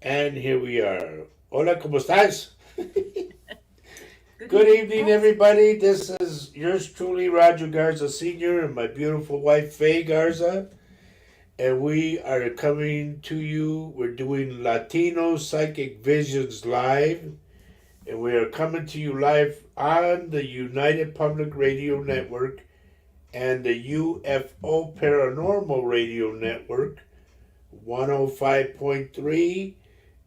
And here we are. Hola, ¿cómo estás? Good Good evening, evening, folks. everybody. This is yours truly, Roger Garza Sr., and my beautiful wife, Faye Garza. And we are coming to you. We're doing Latino Psychic Visions live. And we are coming to you live on the United Public Radio Network and the UFO Paranormal Radio Network, 105.3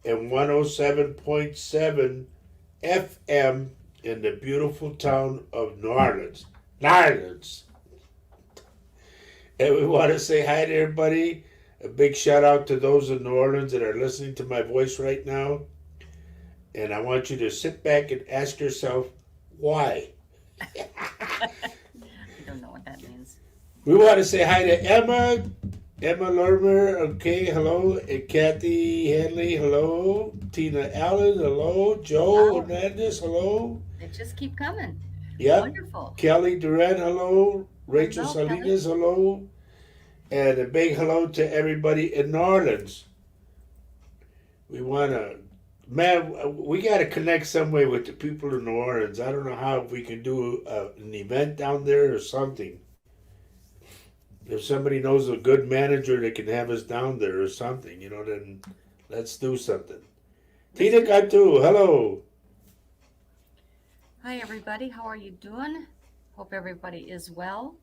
and 107.7 FM in the beautiful town of New Orleans. New Orleans. And we want to say hi to everybody. A big shout out to those in New Orleans that are listening to my voice right now. And I want you to sit back and ask yourself, why? I don't know what that means. We want to say hi to Emma Lermer, okay, hello. And Kathy Henley, hello. Tina Allen, hello. Joe Wow, Hernandez, hello. they just keep coming. Yep. Wonderful. Kelly Duran, hello. Rachel Hello, Kelly. Salinas, hello. And a big hello to everybody in New Orleans. We want to, man, we got to connect some way with the people in New Orleans. I don't know how we can do an event down there or something. If somebody knows a good manager that can have us down there or something, then let's do something. Let's Tina do it. Gatu, hello. Hi, everybody. How are you doing? Hope everybody is well.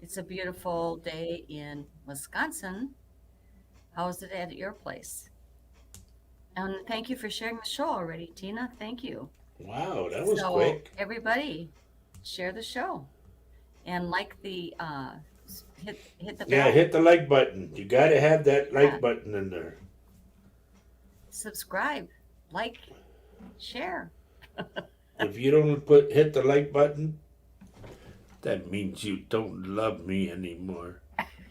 It's a beautiful day in Wisconsin. How is it at your place? And thank you for sharing the show already, Tina. Thank you. Wow, that was So, quick. everybody, share the show and like the hit the Yeah, bell. hit the like button. You got to have that Yeah, like button in there. subscribe, like, share. If you don't hit the like button, that means you don't love me anymore.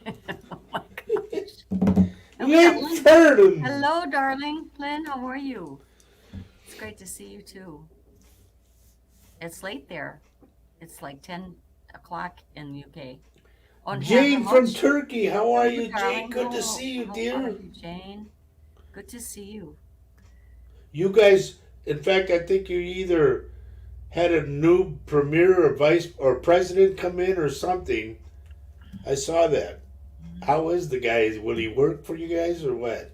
Oh my gosh. And we got Lynn Lynn. Ferdin. Hello, darling. Lynn, how are you? It's great to see you too. It's late there. It's like 10 o'clock in the UK. On Jane from Havermouch. Turkey. How are Hello, you, Jane? darling. Good to see you, How are dear. you, Jane? Good to see you. You guys, in fact, I think you either had a new premier or vice or president come in or something. I saw that. How is the guy? Will he work for you guys or what?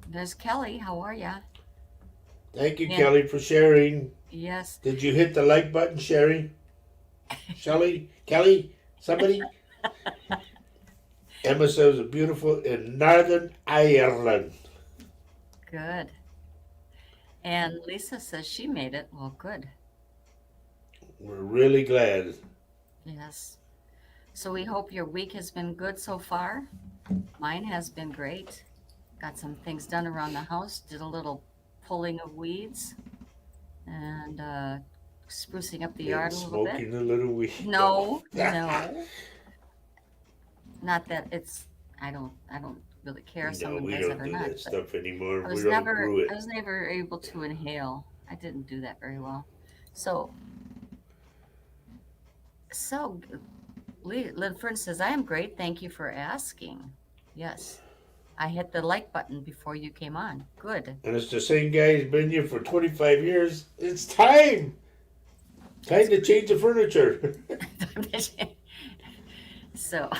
There's Kelly. How are ya? Thank you, And Kelly, for sharing. yes, Did you hit the like button, Sherry? Shelly? Kelly? Somebody? Emma says it's beautiful in Northern Ireland. good. And Lisa says she made it. Well, good. We're really glad. Yes. So we hope your week has been good so far. Mine has been great. Got some things done around the house, did a little pulling of weeds and sprucing up the And yard a little bit. smoking a little weed. No, no, not that it's. I don't really care if No, someone we does it don't or do not. that But stuff anymore. I We was don't never, brew I it. was never able to inhale. I didn't do that very well. So, so Linford says I am great. Thank you for asking. Yes, I hit the like button before you came on. Good. And it's the same guy who's been here for 25 years. It's time. Time That's to change the furniture. great. So,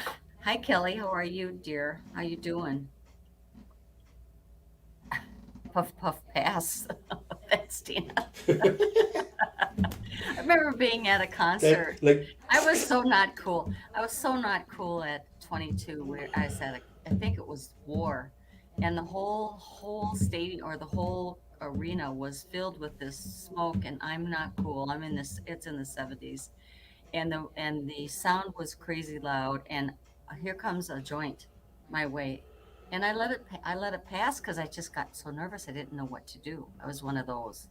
hi Kelly, how are you, dear? How you doing? Puff puff pass. That's Tina. I remember being at a that concert. like I was so not cool. I was so not cool at 22 where I said I think it was war and the whole stadium or the whole arena was filled with this smoke and I'm not cool. I'm in this it's in the 70s and the sound was crazy loud and here comes a joint my way and I let it pass because I just got so nervous I didn't know what to do. I was one of those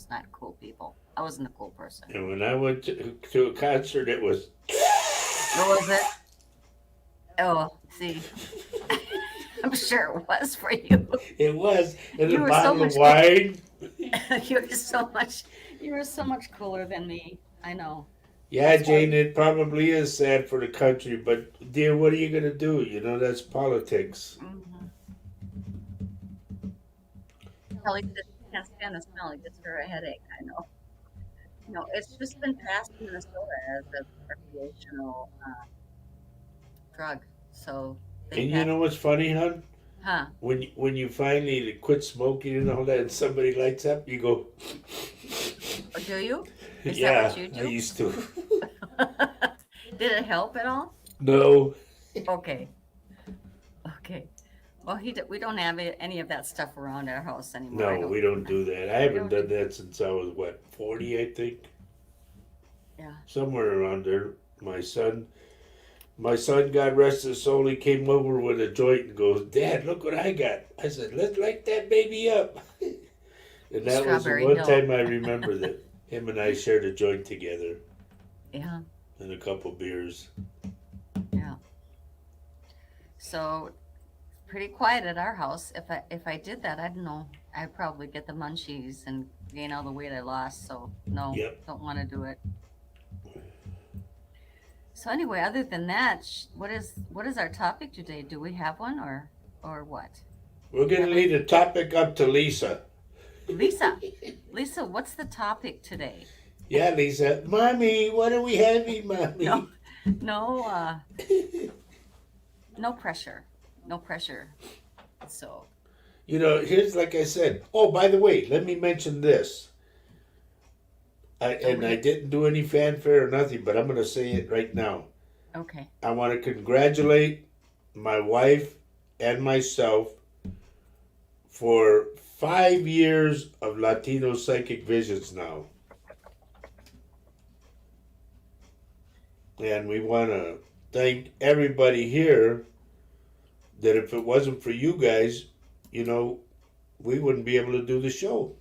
not cool people. I wasn't a cool person. and when I went to a concert, it was What was it? Oh, see, I'm sure it was for you. it was in a You were so bottle of much wine. you were so much you were so much cooler than me. I know. Yeah, That's why Jane, it probably is sad for the country, but dear, what are you gonna do? That's politics. mhm. Kelly said she can't stand the smell. It gives her a headache. I know. It's just been passed in Minnesota as a recreational drug. So they And you passed, know what's funny, hon? huh? When you finally quit smoking and all that, and somebody lights up, you go, Or do you? Is that what yeah, you I do? used to. Did it help at all? No, Okay. Okay. Well, we don't have any of that stuff around our house anymore. I no, don't. we don't do that. I We haven't don't do. done that since I was what 40, I think, Yeah. somewhere around there. My son, my son, God rest his soul, he came over with a joint and goes, "Dad, look what I got." I said, "Let's light that baby up." And that was the Strawberry one Hill. time I remember that him and I shared a joint together Yeah. and a couple beers. Yeah. So pretty quiet at our house. If I did that, I don't know. I'd probably get the munchies and gain all the weight I lost. So no, Yep. don't want to do it. So anyway, other than that, what is our topic today? Do we have one or what? We're You gonna have leave any? the topic up to Lisa. Lisa, Lisa, what's the topic today? Yeah, Lisa. Mommy, what are we having, No, Mommy? no, no pressure, no pressure. So Here's like I said. Oh, by the way, let me mention this. oh, I didn't do any fanfare or nothing, but I'm gonna say it right now. okay. I want to congratulate my wife and myself for 5 years of Latino Psychic Visions now. And we want to thank everybody here that if it wasn't for you guys, we wouldn't be able to do the show.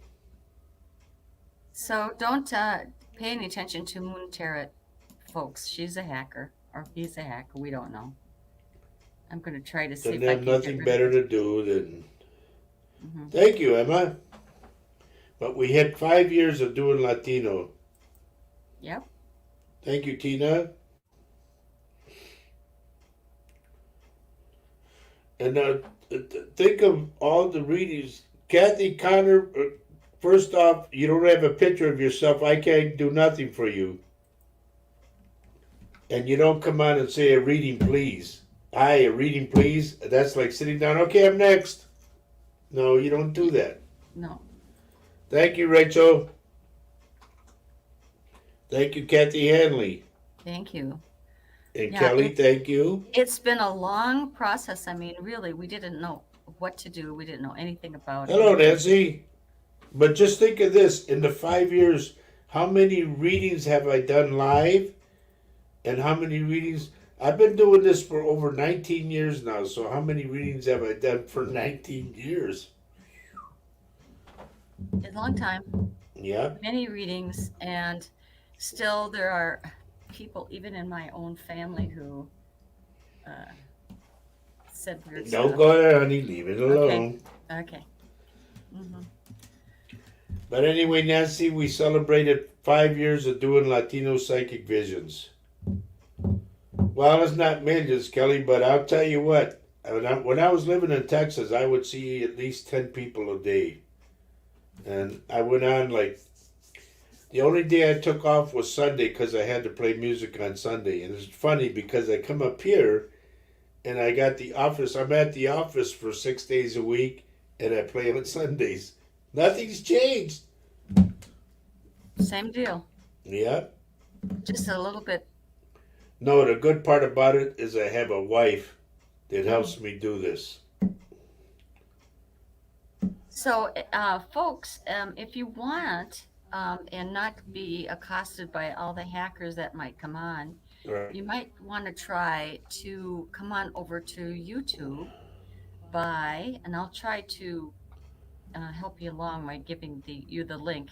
So don't pay any attention to Moon Tarot, folks. She's a hacker, or he's a hacker. We don't know. I'm going to try to see Doesn't if I have can get nothing rid of better it. to do than. Hmm. Thank you, Emma. But we had 5 years of doing Latino. Yep. Thank you, Tina. And think of all the readings. Kathy Connor, first off, you don't have a picture of yourself. I can't do nothing for you. And you don't come on and say a reading, please. Hi, a reading, please. That's like sitting down. Okay, I'm next. No, you don't do that. No. Thank you, Rachel. Thank you, Kathy Hanley. Thank you. And Yeah, Kelly, thank you. it's been a long process. I mean, really, we didn't know what to do. We didn't know anything about Hello, anything. Nancy. But just think of this. In the 5 years, how many readings have I done live? And how many readings? I've been doing this for over 19 years now. So how many readings have I done for 19 years? A long time, Yeah. many readings, and still there are people, even in my own family, who uh, said weird Don't stuff. go there, honey. Leave it Okay. alone. Okay. Hmm. But anyway, Nancy, we celebrated 5 years of doing Latino Psychic Visions. Well, it's not millions, Kelly, but I'll tell you what. When I was living in Texas, I would see at least 10 people a day. And I went on like, the only day I took off was Sunday because I had to play music on Sunday. And it's funny because I come up here and I got the office. I'm at the office for 6 days a week and I play on Sundays. Nothing's changed. Same deal. Yeah. Just a little bit. No, the good part about it is I have a wife that helps me do this. So, folks, if you want and not be accosted by all the hackers that might come on, Right. you might want to try to come on over to YouTube and I'll try to help you along by giving you the link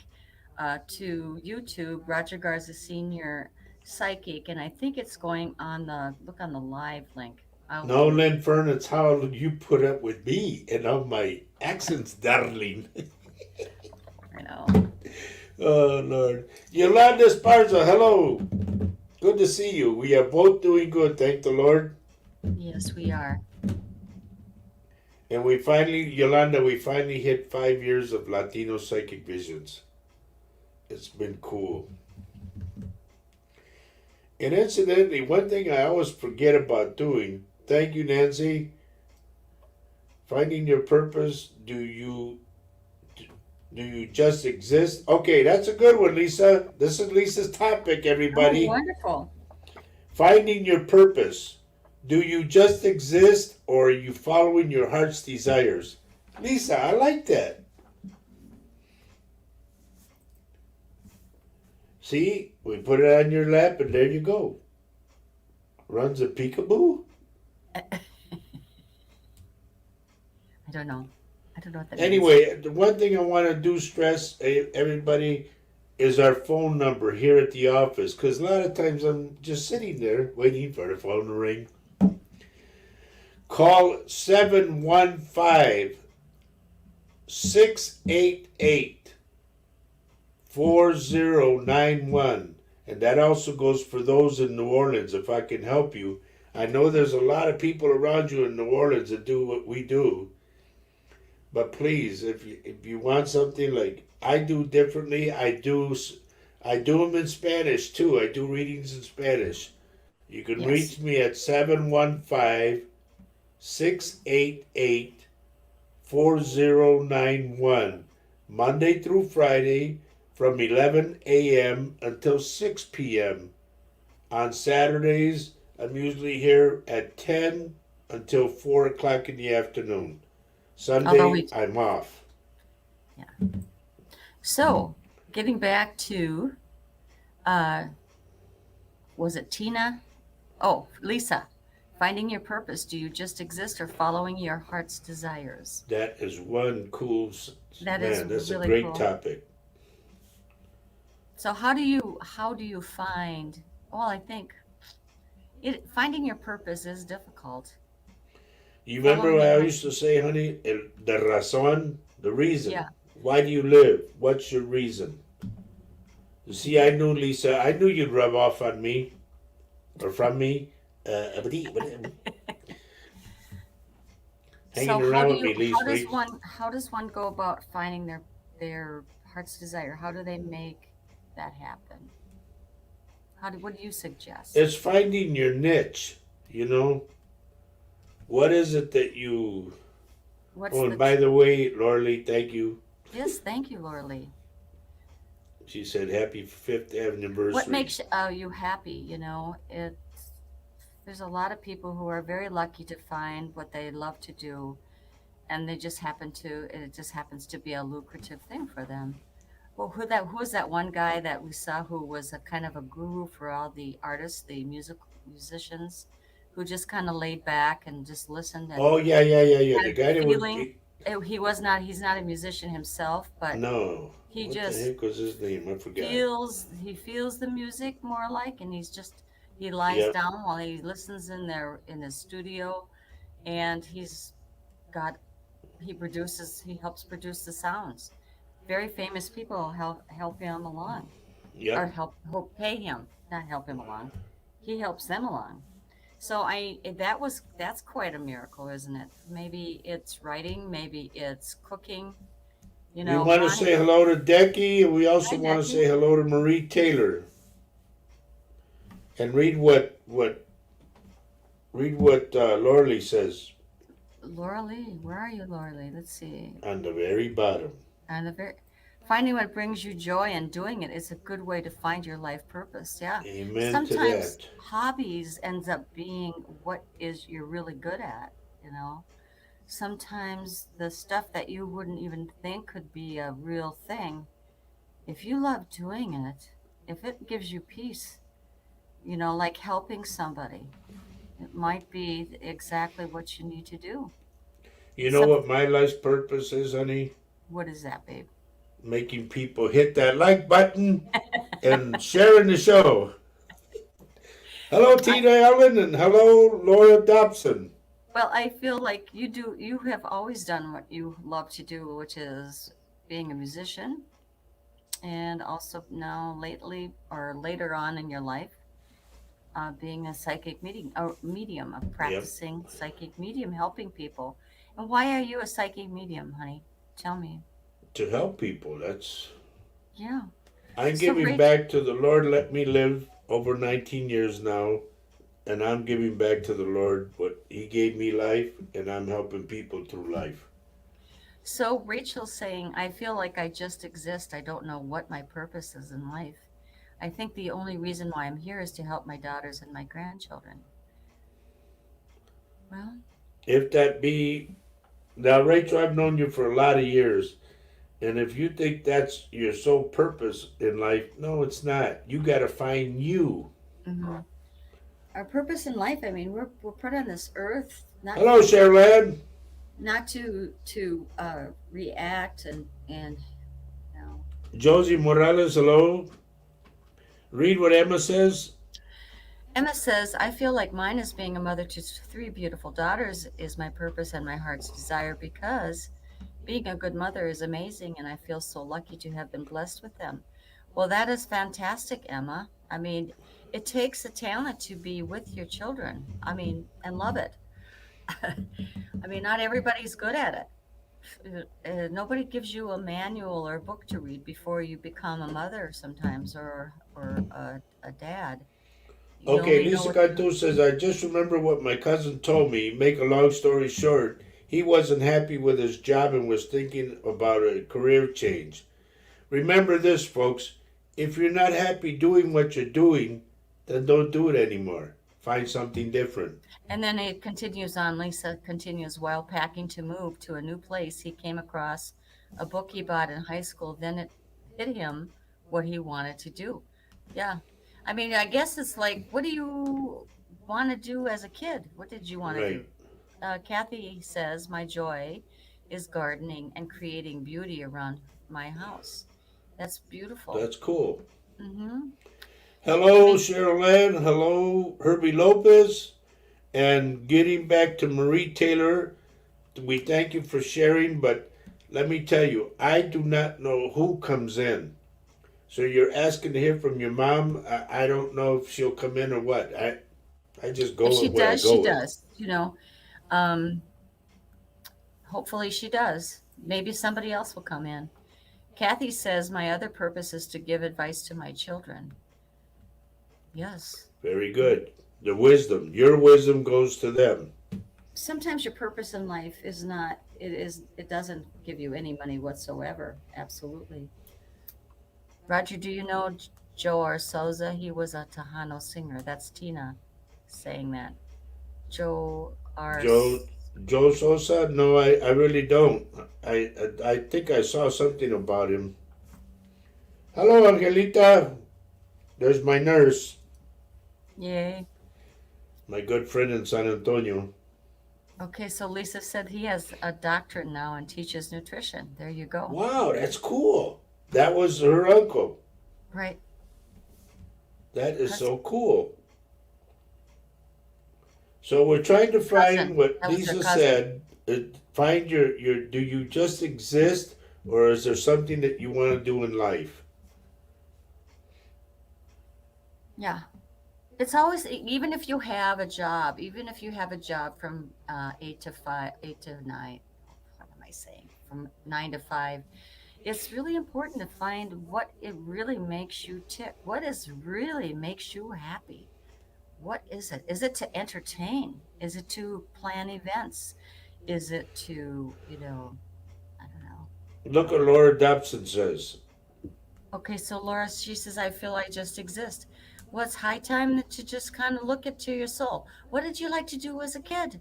to YouTube, Roger Garza Sr. Psychic, and I think it's going on look on the live link. I'll No, do it. Lynn Fern, it's how you put up with me and all my accents, darling. I know. Oh, Lord. Yolanda Esparza, hello. Good to see you. We are both doing good, thank the Lord. Yes, we are. And we finally, Yolanda, we finally hit 5 years of Latino Psychic Visions. It's been cool. And incidentally, one thing I always forget about doing, thank you, Nancy, finding your purpose. Do you just exist? Okay, that's a good one, Lisa. This is Lisa's topic, Oh, everybody. wonderful. Finding your purpose. Do you just exist or are you following your heart's desires? Lisa, I like that. See, we put it on your lap and there you go. Runs a peekaboo? I don't know. I don't know what that means. Anyway, the one thing I want to do stress everybody is our phone number here at the office because a lot of times I'm just sitting there waiting for the phone to ring. Call 715-688-4091. And that also goes for those in New Orleans, if I can help you. I know there's a lot of people around you in New Orleans that do what we do. But please, if you want something like I do differently, I do them in Spanish too. I do readings in Spanish. You can Yes. reach me at 715-688-4091, Monday through Friday from 11 a.m. until 6 p.m. On Saturdays, I'm usually here at 10 until 4 o'clock in the afternoon. Although Sunday, we, I'm off. yeah. So, getting back to, uh, was it Tina? Oh, Lisa. Finding your purpose. Do you just exist or following your heart's desires? That is one cool, That is man, that's a really great cool. topic. So how do you find? Well, I think finding your purpose is difficult. You remember Following what your I heart. used to say, honey? The razón, the reason. Yeah. Why do you live? What's your reason? You see, I knew, Lisa, I knew you'd rub off on me or from me. So Hanging around with me, Lisa. how does one go about finding their heart's desire? How do they make that happen? What do you suggest? It's finding your niche, you know? What is it that you. What's Oh, and the by the way, Lorley, thank you. Yes, thank you, Lorley. She said happy fifth What anniversary. makes you happy? There's a lot of people who are very lucky to find what they love to do, and it just happens to be a lucrative thing for them. Well, who was that one guy that we saw who was a kind of a guru for all the artists, the musicians, who just kind of laid back and just listened and Oh, yeah, yeah, yeah, yeah. had The a guy that was. feeling. He's not a musician himself, but No. he What the just heck was his name? I forgot. feels the music more like, and he lies Yep. down while he listens in his studio, and got he helps produce the sounds. Very famous people help him along, or Yep. help pay him, not help him along. He helps them along. So that's quite a miracle, isn't it? Maybe it's writing, maybe it's cooking. We want to Ron, say hello to Decky, and we also hi want to Becky. say hello to Marie Taylor. And read what Lorley says Laura Lee, where are you, Laura Lee? Let's see. on the very bottom. And finding what brings you joy and doing it is a good way to find your life purpose. Yeah. Amen to Sometimes that. hobbies ends up being what is you're really good at, you know. Sometimes the stuff that you wouldn't even think could be a real thing, if you love doing it, if it gives you peace, like helping somebody, it might be exactly what you need to do. You know Some what my life's purpose is, honey? What is that, babe? Making people hit that like button and sharing the show. Hello, I Tina Ellen, and hello, Laura Dobson. Well, I feel like you have always done what you love to do, which is being a musician, and also now lately or later on in your life, being a medium, a Yep. practicing psychic medium, helping people. Why are you a psychic medium, honey? Tell me. to help people. That's Yeah. I'm So, giving Rachel, back to the Lord. Let me live over 19 years now, and I'm giving back to the Lord what He gave me life, and I'm helping people through life. Rachel's saying, I feel like I just exist. I don't know what my purpose is in life. I think the only reason why I'm here is to help my daughters and my grandchildren. Well, If that be now, Rachel, I've known you for a lot of years, and if you think that's your sole purpose in life, no, it's not. You got to find you. hmm our purpose in life, I mean, we're put on this earth Hello, Cheryl. not to react and you know. Josie Morales, hello. Read what Emma says. Emma says, I feel like mine is being a mother to three beautiful daughters is my purpose and my heart's desire because being a good mother is amazing and I feel so lucky to have been blessed with them. Well, that is fantastic, Emma. I mean, it takes a talent to be with your children. I mean, and love it. I mean, not everybody's good at it. Nobody gives you a manual or a book to read before you become a mother sometimes or a dad. You Okay, only know Lisa what you Cantu says, I just remember what my cousin told me. Make a long story short, he wasn't happy with his job and was thinking about a career change. Remember this, folks. If you're not happy doing what you're doing, then don't do it anymore. Find something different. And then it continues on. Lisa continues, while packing to move to a new place, he came across a book he bought in high school. Then it hit him what he wanted to do. Yeah. I mean, I guess it's like, what do you want to do as a kid? What did you want to Right. do? Kathy says, my joy is gardening and creating beauty around my house. That's beautiful. That's cool. hmm I Hello, mean, Cheryl Ann. Hello, Herbie Lopez. And getting back to Marie Taylor, we thank you for sharing, but let me tell you, I do not know who comes in. So you're asking to hear from your mom. I don't know if she'll come in or what. I just if go she with what I does, she go with. does. Um, Hopefully she does. Maybe somebody else will come in. Kathy says, my other purpose is to give advice to my children. Yes. Very good. The wisdom, your wisdom goes to them. Sometimes your purpose in life is not, it doesn't give you any money whatsoever. Absolutely. Roger, do you know Joe Arsoza? He was a Tejano singer. That's Tina saying that. Joe Joe Ars. Joe Sosa? No, I really don't. I think I saw something about him. Hello, Angelita. There's my nurse, Yay. my good friend in San Antonio. Okay, so Lisa said he has a doctorate now and teaches nutrition. There you go. Wow, that's cool. That was her uncle. Right. That is Cous- so cool. So we're trying to find Cousin. what That was her Lisa cousin. said. Find your. Do you just exist, or is there something that you want to do in life? Yeah. It's always, even if you have a job, even if you have a job from 8 to 5, 8 to 9, what am I saying? From 9 to 5, it's really important to find what it really makes you tick. What is really makes you happy? What is it? Is it to entertain? Is it to plan events? Is it to, I don't know. Look what Laura Dobson says. Okay, so Laura, she says, I feel I just exist. Well, it's high time to just kind of look into your soul. What did you like to do as a kid?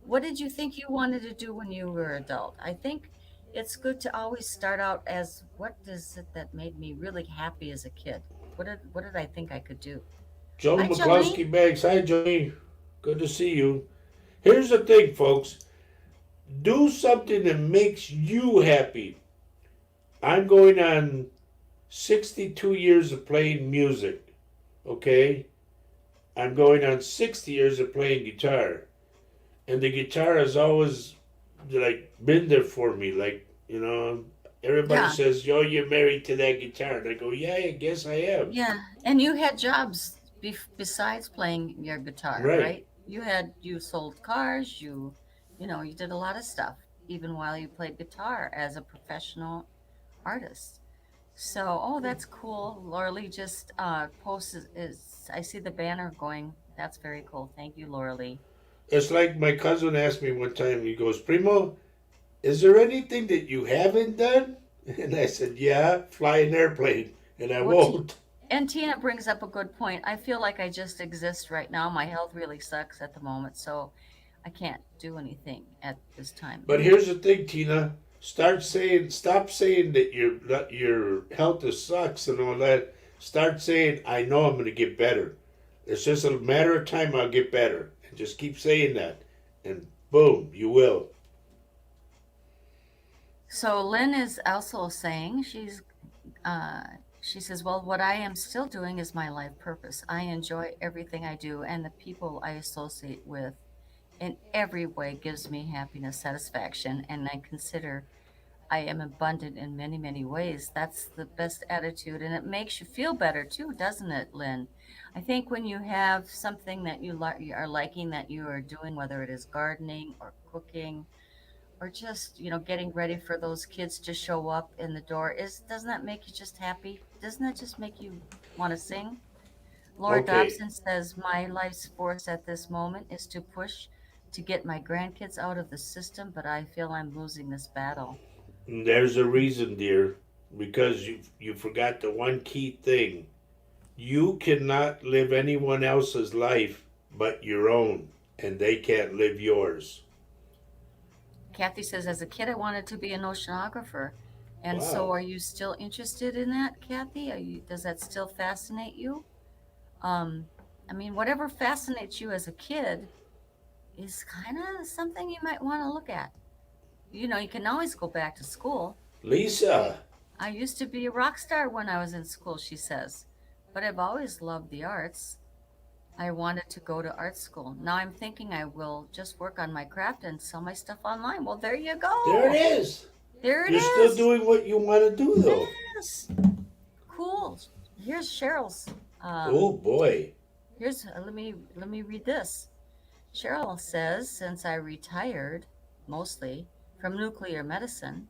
What did you think you wanted to do when you were adult? I think it's good to always start out as what is it that made me really happy as a kid? What did I think I could do? Joan Hi, Joni. McCloskey Banks. Hi, Joni. Good to see you. Here's the thing, folks. Do something that makes you happy. I'm going on 62 years of playing music. Okay? I'm going on 60 years of playing guitar. And the guitar has always like been there for me. Like, everybody Yeah, says, "Yo, you're married to that guitar." And I go, "Yeah, I guess I am." yeah. And you had jobs besides playing your guitar, Right. right? You sold cars. You You did a lot of stuff, even while you played guitar as a professional artist. So, oh, that's cool. Laura Lee just posted is I see the banner going. That's very cool. Thank you, Laura Lee. It's like my cousin asked me one time, he goes, Primo, is there anything that you haven't done? And I said, yeah, fly an airplane. And I Well, won't. and Tina brings up a good point. I feel like I just exist right now. My health really sucks at the moment, so I can't do anything at this time. But here's the thing, Tina. Stop saying that your health is sucks and all that. Start saying, I know I'm going to get better. It's just a matter of time I'll get better. And just keep saying that. And boom, you will. So Lynn is also saying uh, she says, well, what I am still doing is my life purpose. I enjoy everything I do, and the people I associate with in every way gives me happiness, satisfaction, and I consider I am abundant in many, many ways. That's the best attitude, and it makes you feel better too, doesn't it, Lynn? I think when you have something that you are liking that you are doing, whether it is gardening or cooking or just getting ready for those kids to show up in the door, is doesn't that make you just happy? Doesn't that just make you want to sing? Laura Okay, Dobson says my life's force at this moment is to push to get my grandkids out of the system, but I feel I'm losing this battle. and there's a reason, dear. Because you forgot the one key thing. You cannot live anyone else's life but your own. And they can't live yours. Kathy says as a kid I wanted to be an oceanographer. And so Wow. are you still interested in that, Kathy? Does that still fascinate you? um I mean, whatever fascinates you as a kid is kind of something you might want to look at. You can always go back to school. I Lisa, I used to be a rock star when I was in school, she says, but I've always loved the arts. I wanted to go to art school. Now I'm thinking I will just work on my craft and sell my stuff online. Well, there you there it go. is. There it You're still is. doing what you want to do, though. Yes. Cool. Here's Cheryl's. Oh Um, boy. here's let me read this. Cheryl says, since I retired mostly from nuclear medicine,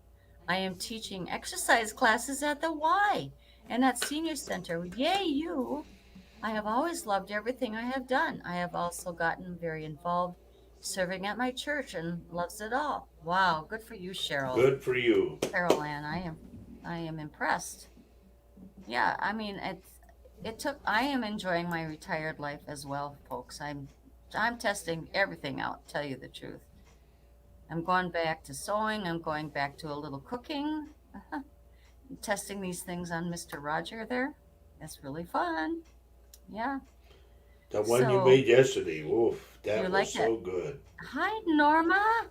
I am teaching exercise classes at the Y and at Senior Center. Yay, you! I have always loved everything I have done. I have also gotten very involved serving at my church and loves it all. Wow, good for you, Cheryl. Good for you. Carol Ann, I am impressed. Yeah, I mean I am enjoying my retired life as well, folks. I'm testing everything out, tell you the truth. I'm going back to sewing, I'm going back to a little cooking, testing these things on Mr. Roger there. It's really fun. Yeah. The one you So, made yesterday. Oof, you that was like that? so good. Hi, Norma.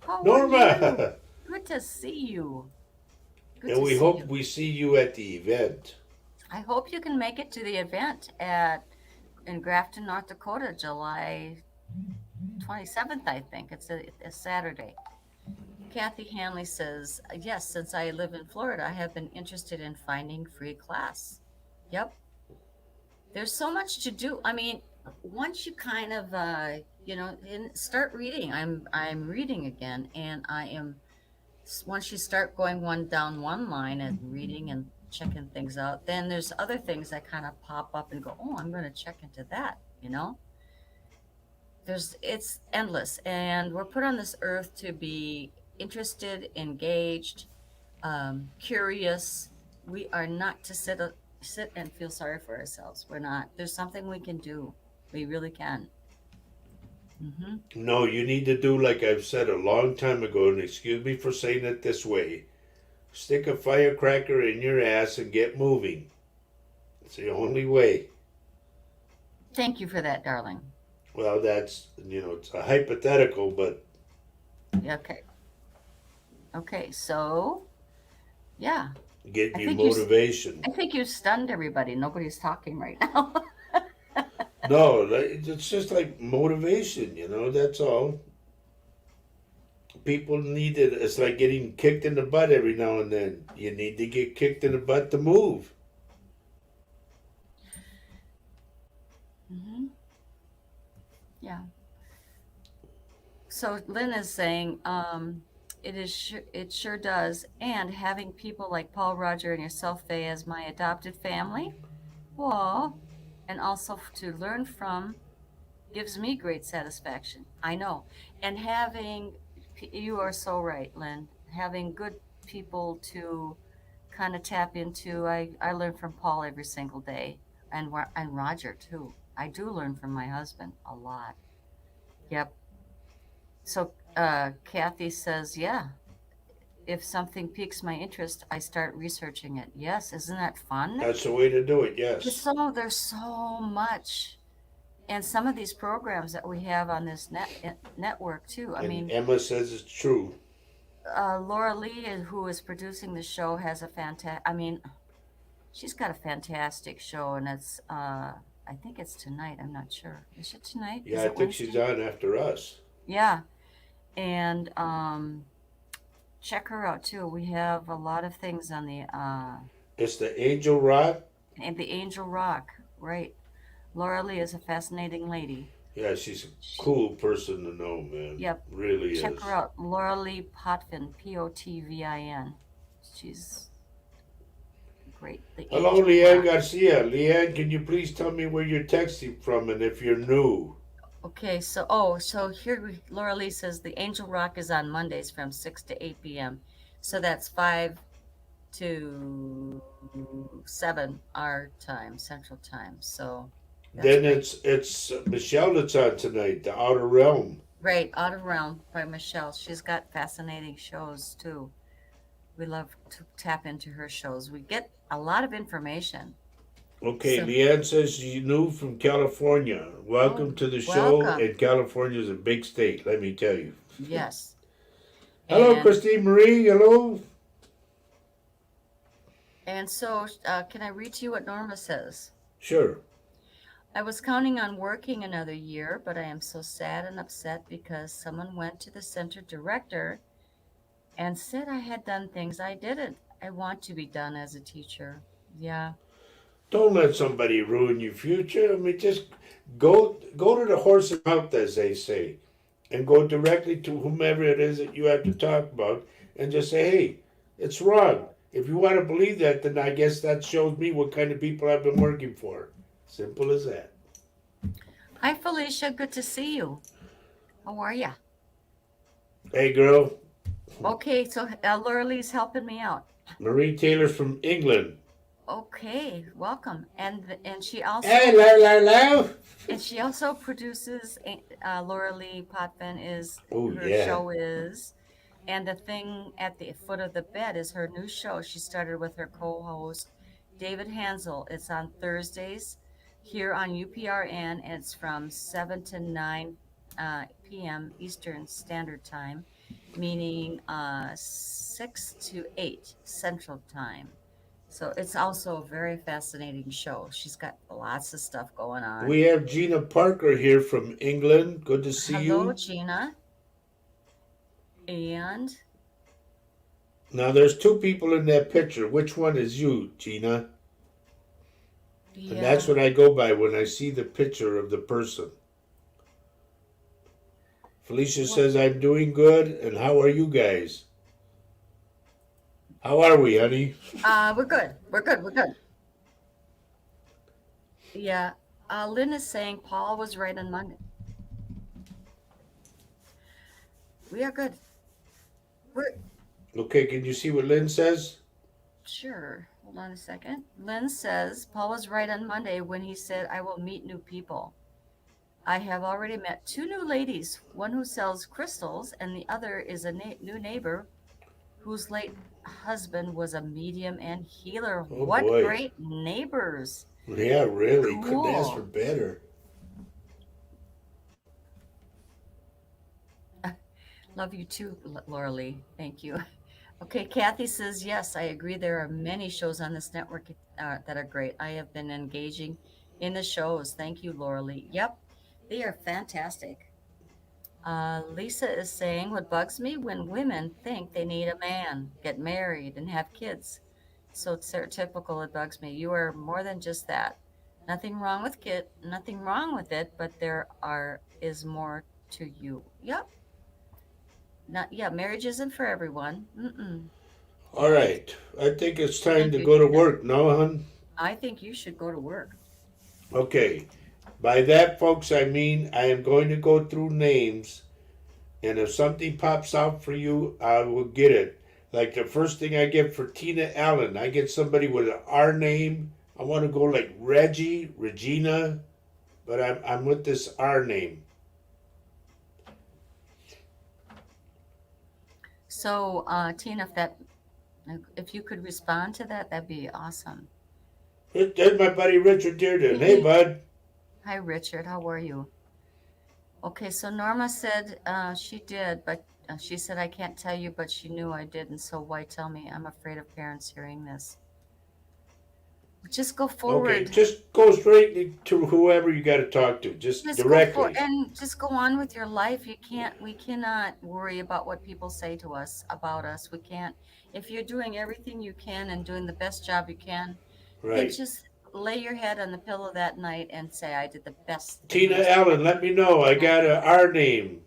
How are you? Norma! Good to see you. Good And to we see hope you. we see you at the event. I hope you can make it to the event at in Grafton, North Dakota, July 27th, I think. It's a Saturday. Kathy Hanley says, yes, since I live in Florida, I have been interested in finding free class. Yep. There's so much to do. I mean, once you kind of, start reading, I'm reading again, and once you start going one down one line and reading and checking things out, then there's other things that kind of pop up and go, oh, I'm going to check into that. It's endless, and we're put on this earth to be interested, engaged, curious. We are not to sit and feel sorry for ourselves. We're not. There's something we can do. We really can. Hmm. No, you need to do like I've said a long time ago, and excuse me for saying it this way. Stick a firecracker in your ass and get moving. It's the only way. Thank you for that, darling. Well, it's a hypothetical, but Yeah, okay. Okay, so yeah, give I you think you s- motivation. I think you stunned everybody. Nobody's talking right now. No, it's just like motivation, that's all. People need it. It's like getting kicked in the butt every now and then. You need to get kicked in the butt to move. Hmm. Yeah. So Lynn is saying, it sure does. And having people like Paul Roger and yourself, Faye, as my adopted family, well, and also to learn from gives me great satisfaction. I know. And you are so right, Lynn. Having good people to kind of tap into. I learn from Paul every single day, and Roger too. I do learn from my husband a lot. Yep. So Kathy says, yeah, if something piques my interest, I start researching it. Yes, isn't that fun? That's the way to do it. Yes. There's so much, and some of these programs that we have on this network too. I And mean, Emma says it's true. Laura Lee, who is producing the show, has a fantastic. I mean, she's got a fantastic show, and it's. I think it's tonight. I'm not sure. Is it tonight? Yeah, Is I it think she's Wednesday? on after us. Yeah, and check her out too. We have a lot of things on It's the Angel Rock. the Angel Rock, right? Laura Lee is a fascinating lady. Yeah, she's a Sh cool person to know, man. Yep, Really check her is. out. Laura Lee Potvin, Potvin. She's great. The Hello, Angel Leanne Rock. Garcia. Leanne, can you please tell me where you're texting from and if you're new? Okay, so here Laura Lee says the Angel Rock is on Mondays from 6 to 8 p.m. So that's 5 to 7 our time, Central Time. So that's Then great. it's Michelle that's on tonight, The Outer Realm. Right, Out of Realm by Michelle. She's got fascinating shows too. We love to tap into her shows. We get a lot of information. Okay, So, Leanne says she's new from California. oh, Welcome to the show, welcome. and California's a big state, let me tell you. Yes. Hello, And Christine Marie. Hello. can I read to you what Norma says? Sure. I was counting on working another year, but I am so sad and upset because someone went to the center director and said I had done things I didn't. I want to be done as a teacher. Yeah. Don't let somebody ruin your future. I mean, just go to the horse's mouth, as they say, and go directly to whomever it is that you have to talk about, and just say, "Hey, it's wrong." If you want to believe that, then I guess that shows me what kind of people I've been working for. Simple as that. Hi, Felicia. Good to see you. How are ya? Hey, girl, Okay, so Laura Lee's helping me out. Marie Taylor's from England. Okay, welcome. Hey, la. And she also produces. Laura Lee Potvin is Oh her yeah. show is, and the thing at the foot of the bed is her new show. She started with her co-host David Hansel. It's on Thursdays here on UPRN. And it's from 7 to 9 p.m. Eastern Standard Time, meaning 6 to 8 Central Time. So it's also a very fascinating show. She's got lots of stuff going on. We have Gina Parker here from England. Good to see Hello, you. Gina. And Now, there's two people in that picture. Which one is you, Gina? And that's yeah, what I go by when I see the picture of the person. Felicia what? says, I'm doing good. And how are you guys? How are we, honey? We're good. We're good. We're good. Yeah. Lynn is saying Paul was right on Monday. We are good. We're Okay, can you see what Lynn says? sure. Hold on a second. Lynn says Paul was right on Monday when he said, I will meet new people. I have already met two new ladies, one who sells crystals, and the other is a new neighbor whose late husband was a medium and healer. Oh What boy. great neighbors! Yeah, really. Couldn't ask for Cool. better. Love you too, Laura Lee. Thank you. Okay, Kathy says, yes, I agree. There are many shows on this network that are great. I have been engaging in the shows. Thank you, Laura Lee. Yep, they are fantastic. Lisa is saying, what bugs me when women think they need a man, get married, and have kids. So stereotypical, it bugs me. You are more than just that. Nothing wrong with it, but there is more to you. Yep. Not, yeah, marriage isn't for everyone. Mm-mm. All And right. I think it's time thank to you, go to Gina. work now, hon. I think you should go to work. Okay. By that, folks, I mean I am going to go through names, and if something pops out for you, I will get it. Like the first thing I get for Tina Allen, I get somebody with an R name. I want to go like Reggie, Regina, but I'm with this R name. So, Tina, if you could respond to that, that'd be awesome. There's my buddy Richard Dearden. Hey, bud. Hi, Richard. How are you? Okay, so Norma said she did, but she said I can't tell you, but she knew I did, and so why tell me? I'm afraid of parents hearing this. Just go Okay, forward. just go straight to whoever you got to talk to, just Just go for directly. and just go on with your life. We cannot worry about what people say to us about us. We can't. If you're doing everything you can and doing the best job you can, then Right. just lay your head on the pillow that night and say, I did the best and Tina most Allen, let me know. I I got a R name.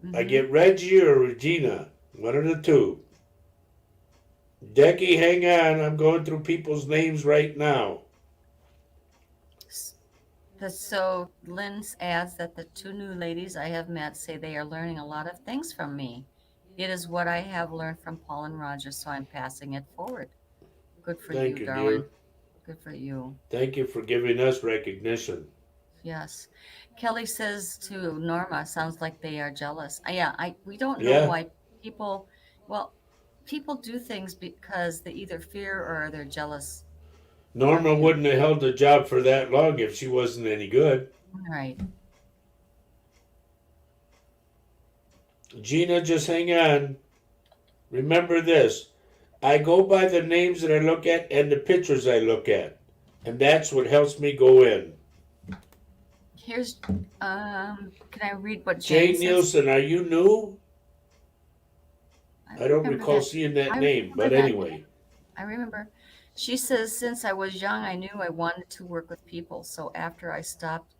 I mm-hmm. get Reggie or Regina, one of the two. Decky, hang on. I'm going through people's names right now. So Lynn adds that the two new ladies I have met say they are learning a lot of things from me. It is what I have learned from Paul and Roger, so I'm passing it forward. Good for you, Thank you, darling. dear. Good for you. Thank you for giving us recognition. Yes. Kelly says to Norma, sounds like they are jealous. Yeah, we don't know Yeah, why people, well, people do things because they either fear or they're jealous of Norma you. wouldn't have held the job for that long if she wasn't any good. Right. Gina, just hang on. Remember this. I go by the names that I look at and the pictures I look at. And that's what helps me go in. Here's, can I read what Jane Jay says? Nielsen, are you new? I I don't remember recall that. seeing that I name, remember but that name. anyway. I remember. She says, since I was young, I knew I wanted to work with people. So after I stopped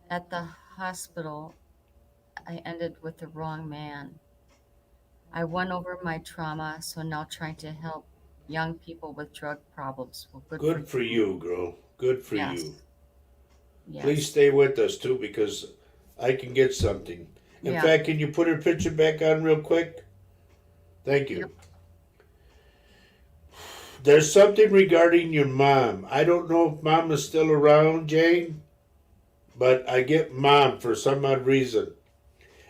at the hospital, I ended with the wrong man. I won over my trauma, so now trying to help young people with drug problems. Well, good for Good for you. you, girl. Good for you. Yes. Please Yes. stay with us too because I can get something. In Yeah. fact, can you put her picture back on real quick? Thank you. Yep. There's something regarding your mom. I don't know if mom is still around, Jane, but I get mom for some odd reason.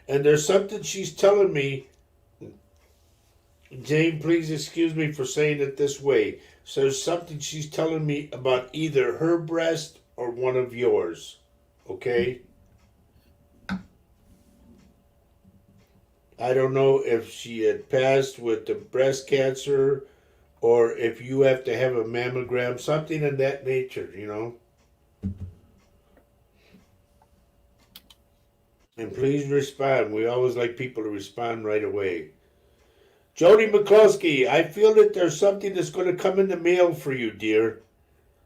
And there's something she's telling me. Jane, please excuse me for saying it this way. So there's something she's telling me about either her breast or one of yours. Okay? I don't know if she had passed with the breast cancer or if you have to have a mammogram, something of that nature. And please respond. We always like people to respond right away. Jody McCloskey, I feel that there's something that's going to come in the mail for you, dear.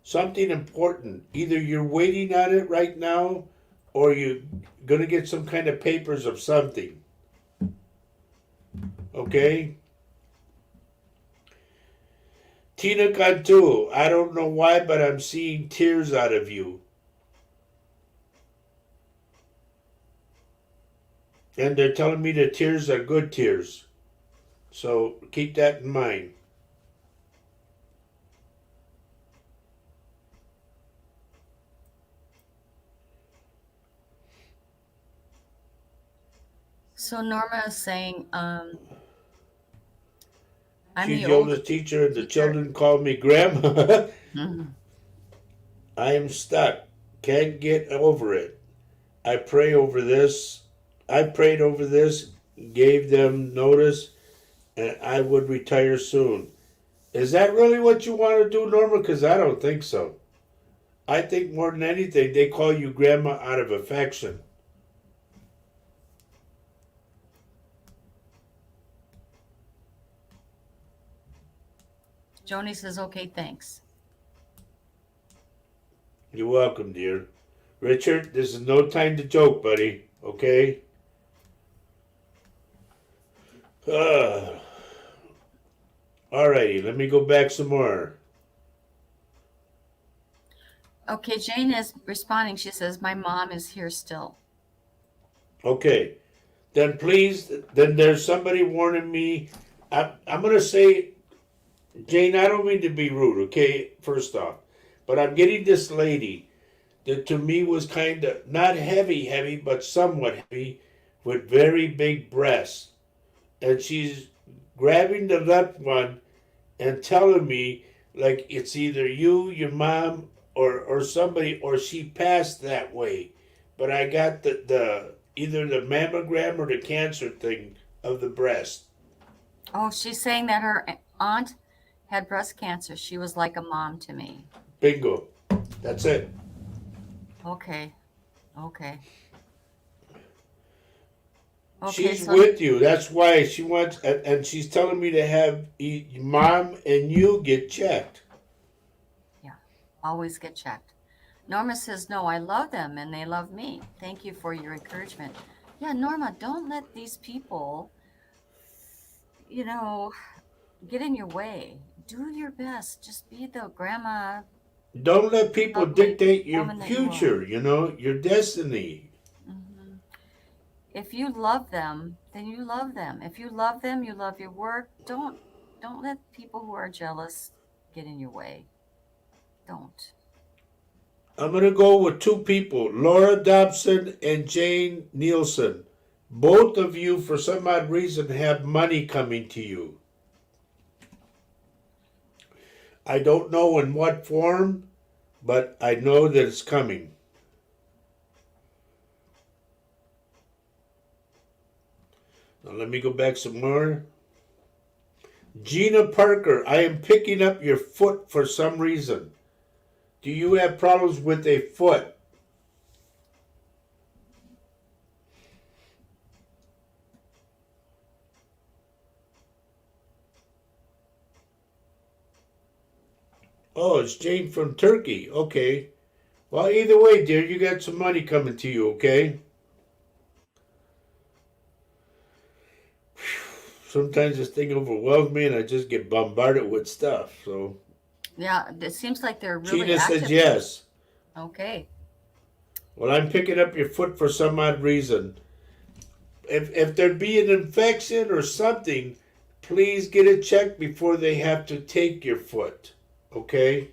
Something important. Either you're waiting on it right now or you're going to get some kind of papers of something. Okay? Tina Cantu, I don't know why, but I'm seeing tears out of you. And they're telling me the tears are good tears. So keep that in mind. So Norma is saying, I'm She's the the oldest oldest teacher, and the teacher. children call me Grandma. Mhm. I am stuck. Can't get over it. I pray over this. I prayed over this, gave them notice, and I would retire soon. Is that really what you want to do, Norma? Because I don't think so. I think more than anything, they call you Grandma out of affection. Joni says, okay, thanks. You're welcome, dear. Richard, this is no time to joke, buddy. Okay? Uh, Alrighty, let me go back some more. Okay, Jane is responding. She says, my mom is here still. Okay, then please, then there's somebody warning me. I'm going to say, Jane, I don't mean to be rude, okay, first off, but I'm getting this lady that to me was kind of not heavy, heavy, but somewhat heavy with very big breasts. And she's grabbing the left one and telling me like it's either you, your mom, or somebody, or she passed that way. But I got the either the mammogram or the cancer thing of the breast. Oh, she's saying that her aunt had breast cancer. She was like a mom to me. Bingo. That's it. Okay. Okay. Okay, She's so with you. That's why she wants, and she's telling me to have mom and you get checked. yeah, always get checked. Norma says, no, I love them and they love me. Thank you for your encouragement. Yeah, Norma, don't let these people, you know, get in your way. Do your best. Just be the grandma, Don't let people lovely dictate your woman that you are. future, your destiny. Hmm. If you love them, then you love them. If you love them, you love your work. Don't let people who are jealous get in your way. Don't. I'm going to go with two people, Laura Dobson and Jane Nielsen. Both of you, for some odd reason, have money coming to you. I don't know in what form, but I know that it's coming. Now let me go back some more. Gina Parker, I am picking up your foot for some reason. Do you have problems with a foot? Oh, it's Jane from Turkey. Okay. Well, either way, dear, you got some money coming to you, okay? Sometimes this thing overwhelms me and I just get bombarded with stuff. So Yeah, it seems like they're really Gina says active. yes. Okay. Well, I'm picking up your foot for some odd reason. If there'd be an infection or something, please get it checked before they have to take your foot. Okay?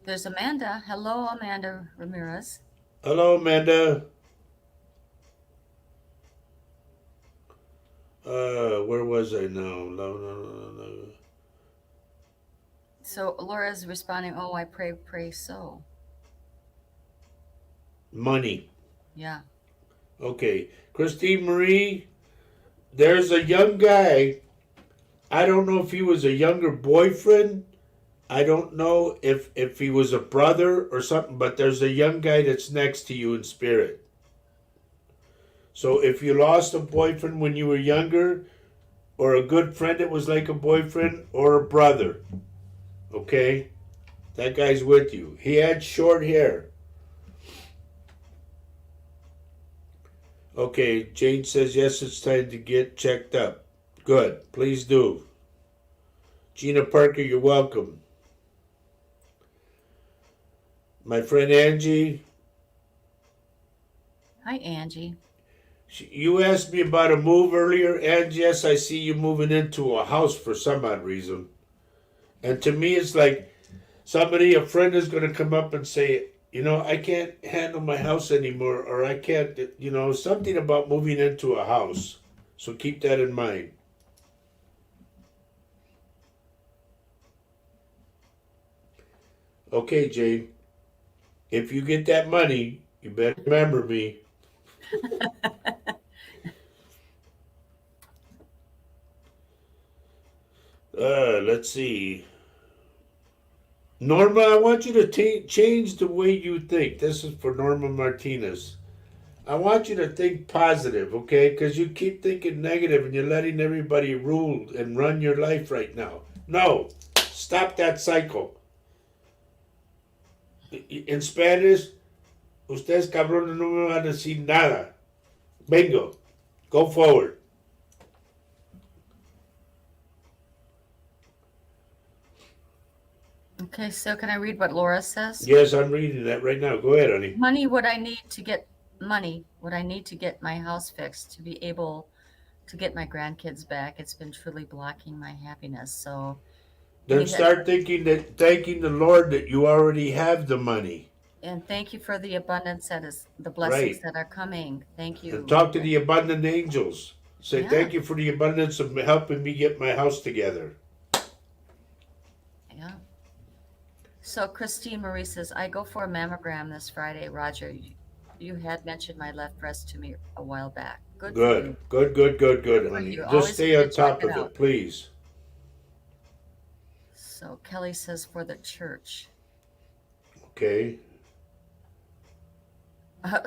There's Amanda. Hello, Amanda Ramirez. Hello, Amanda. Where was I now? No. So Laura's responding, oh, I pray so. Money. Yeah. Okay. Christine Marie, there's a young guy. I don't know if he was a younger boyfriend. I don't know if he was a brother or something, but there's a young guy that's next to you in spirit. So if you lost a boyfriend when you were younger, or a good friend that was like a boyfriend, or a brother, okay? That guy's with you. He had short hair. Okay, Jane says yes, it's time to get checked up. Good, please do. Gina Parker, you're welcome. My friend Angie, Hi, Angie. you asked me about a move earlier, and yes, I see you moving into a house for some odd reason. And to me, it's like a friend is going to come up and say, I can't handle my house anymore, or I can't, something about moving into a house. So keep that in mind. Okay, Jane, if you get that money, you better remember me. Let's see. Norma, I want you to change the way you think. This is for Norma Martinez. I want you to think positive, okay? Because you keep thinking negative and you're letting everybody rule and run your life right now. No, stop that cycle. In Spanish, ustedes cabrones no me van a decir nada. Bingo. Go forward. Okay, so can I read what Laura says? Yes, I'm reading that right now. Go ahead, honey. Money, what I need to get my house fixed to be able to get my grandkids back. It's been truly blocking my happiness. So Then start thanking the Lord that you already have the money. and thank you for the abundance that is the blessings Right. that are coming. Thank And you. talk to the abundant angels. Say, Yeah. thank you for the abundance of helping me get my house together. Yeah. So Christine Marie says, I go for a mammogram this Friday. Roger, you had mentioned my left breast to me a while back. Good for you. Good, For honey. you. Just Always stay need on to check top it of out. it, please. So Kelly says for the church. Okay.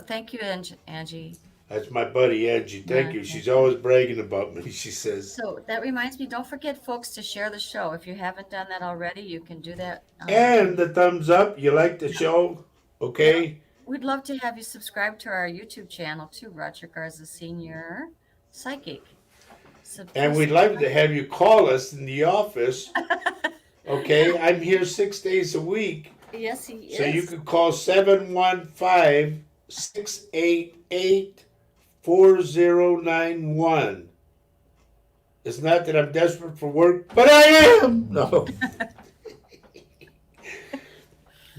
Thank you, Angie. That's my buddy Angie. Thank you. Thank She's you. always bragging about me, she says. So that reminds me, don't forget, folks, to share the show. If you haven't done that already, you can do that. And the thumbs up. You like the show? Okay. Yeah. We'd love to have you subscribe to our YouTube channel too, Roger Garza Sr. Psychic. And we'd like to have you call us in the office. Okay, I'm here 6 days a week. Yes, he is. So you could call 715-688-4091. It's not that I'm desperate for work, but I am. No.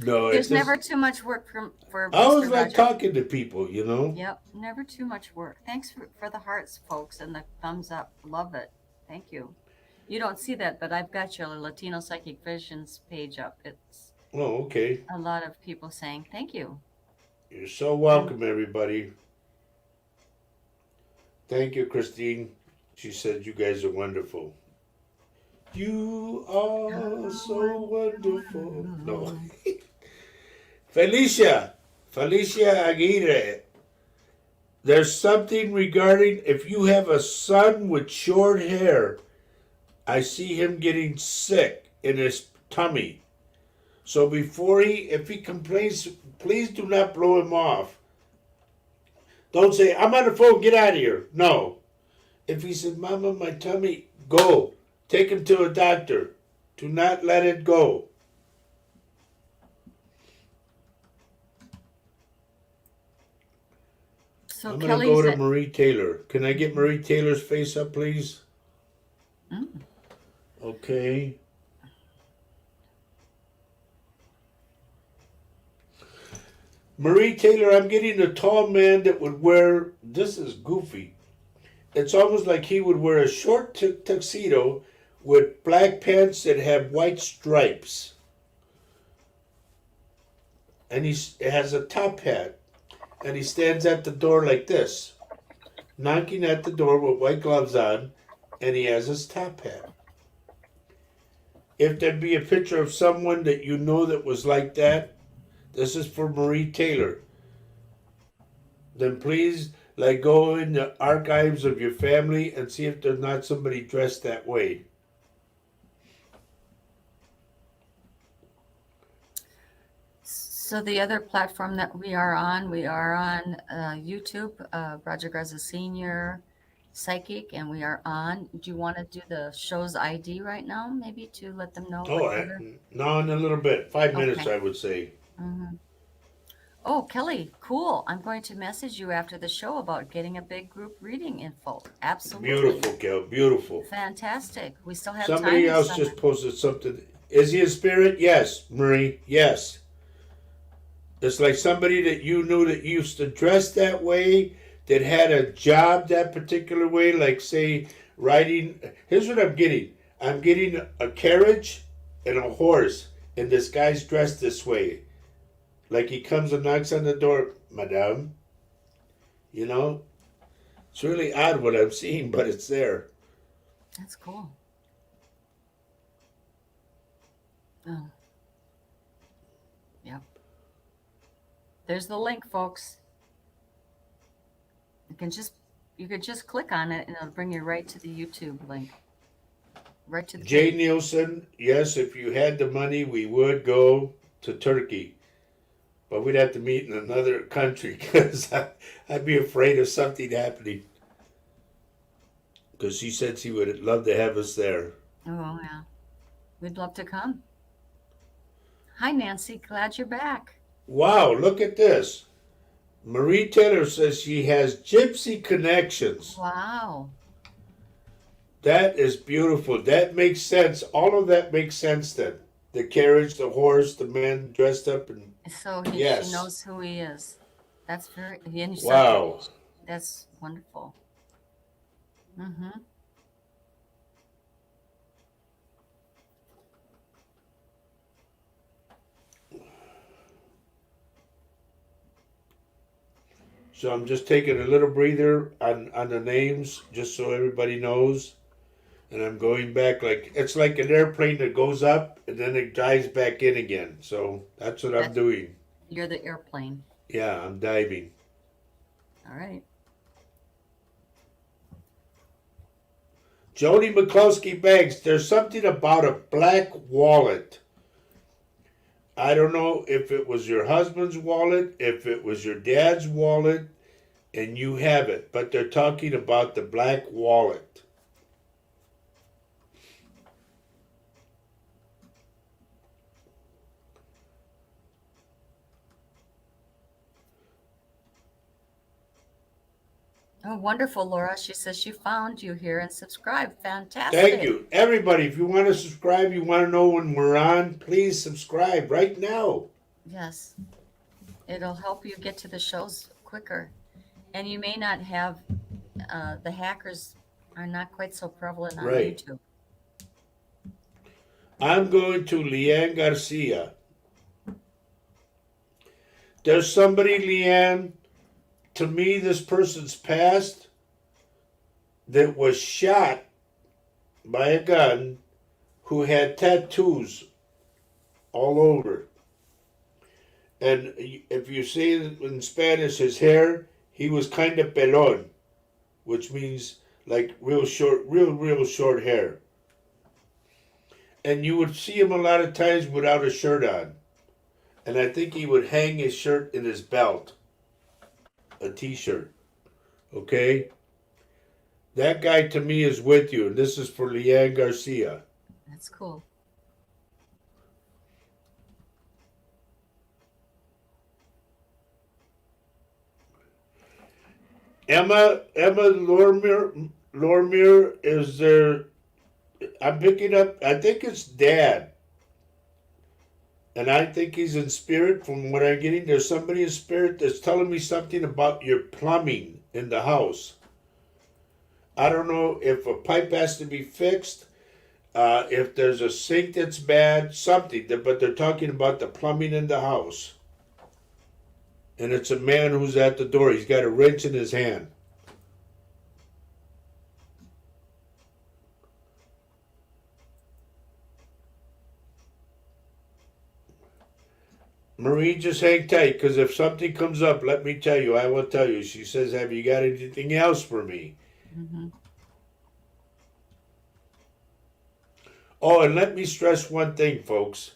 No, There's never too much work for I always Mr. like Roger. talking to people, you know. Yep, never too much work. Thanks for the hearts, folks, and the thumbs up. Love it. Thank you. You don't see that, but I've got your Latino Psychic Visions page up. It's Okay. a lot of people saying thank you. You're so welcome, everybody. Thank you, Christine. She said you guys are wonderful. You are so wonderful. No. Felicia Aguirre. There's something regarding if you have a son with short hair, I see him getting sick in his tummy. So if he complains, please do not blow him off. Don't say, I'm on the phone, get out of here. No. If he said, Mama, my tummy, go. Take him to a doctor. Do not let it go. So I'm going to go to Marie Taylor. Can I get Marie Taylor's face up, please? Okay. Marie Taylor, I'm getting a tall man that would wear, this is goofy. It's almost like he would wear a short tuxedo with black pants that have white stripes. And he has a top hat. And he stands at the door like this, knocking at the door with white gloves on, and he has his top hat. If there'd be a picture of someone that you know that was like that, this is for Marie Taylor. Then please go in the archives of your family and see if there's not somebody dressed that way. So the other platform that we are on YouTube, Roger Garza Sr. Psychic, and we are on. Do you want to do the show's ID right now, maybe to let them know? No, in a little bit. 5 minutes, I would say. Mm-hmm. Oh, Kelly, cool. I'm going to message you after the show about getting a big group reading info. Absolutely. Beautiful, Kel. Beautiful. Fantastic. We still have Somebody time. else just posted something. Is he a spirit? Yes, Marie. Yes. It's like somebody that you knew that used to dress that way, that had a job that particular way, like say riding. Here's what I'm getting. I'm getting a carriage and a horse, and this guy's dressed this way. Like he comes and knocks on the door, Madame. You know? It's really odd what I'm seeing, but it's there. That's cool. Oh. Yep. There's the link, folks. You could just click on it and it'll bring you right to the YouTube link. Right to the Jay Nielsen, yes, if you had the money, we would go to Turkey. But we'd have to meet in another country because I'd be afraid of something happening. because she said she would love to have us there. Oh, yeah. We'd love to come. Hi, Nancy. Glad you're back. Wow, look at this. Marie Taylor says she has gypsy connections. Wow. That is beautiful. That makes sense. All of that makes sense then. The carriage, the horse, the man dressed up, and So she yes. knows who he is. That's very, and so Wow. that's wonderful. Mm-hmm. So I'm just taking a little breather on the names just so everybody knows. And I'm going back like it's like an airplane that goes up and then it dives back in again. So that's what I'm doing. You're the airplane. Yeah, I'm diving. All right. Jody McCluskey Banks, there's something about a black wallet. I don't know if it was your husband's wallet, if it was your dad's wallet, and you have it, but they're talking about the black wallet. Oh, wonderful, Laura. She says she found you here and subscribed. Fantastic. Thank you. Everybody, if you want to subscribe, you want to know when we're on, please subscribe right now. Yes. It'll help you get to the shows quicker. And you may not have, the hackers are not quite so prevalent on Right. YouTube. I'm going to Leanne Garcia. There's somebody, Leanne, to me, this person's past that was shot by a gun who had tattoos all over. And if you say in Spanish, his hair, he was kind of pelon, which means like real short hair. And you would see him a lot of times without a shirt on. And I think he would hang his shirt in his belt. A t-shirt. Okay? That guy to me is with you. And this is for Leanne Garcia. That's cool. Emma Lormier is there. I'm picking up, I think it's Dad. And I think he's in spirit from what I'm getting. There's somebody in spirit that's telling me something about your plumbing in the house. I don't know if a pipe has to be fixed, if there's a sink that's bad, something. But they're talking about the plumbing in the house. And it's a man who's at the door. He's got a wrench in his hand. Marie, just hang tight, because if something comes up, let me tell you. I will tell you. She says, have you got anything else for me? Mm-hmm. Oh, and let me stress one thing, folks.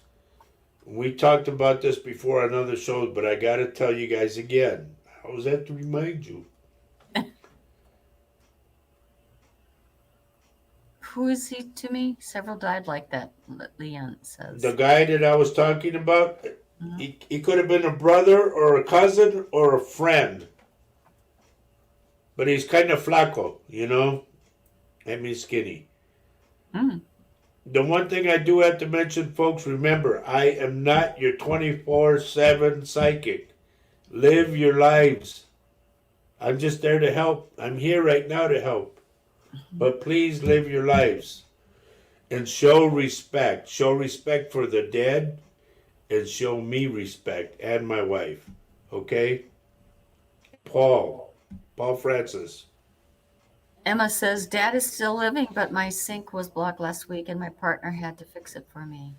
We talked about this before on other shows, but I got to tell you guys again. How was that to remind you? Who is he to me? Several died like that, Leanne says. The guy that I was talking about, Mhm. he could have been a brother or a cousin or a friend. But he's kind of flaco, you know? I mean skinny. Mm. The one thing I do have to mention, folks, remember, I am not your 24/7 psychic. Live your lives. I'm just there to help. I'm here right now to help. But please live your lives. And show respect. Show respect for the dead. And show me respect and my wife. Okay? Paul Francis. Emma says, Dad is still living, but my sink was blocked last week and my partner had to fix it for me.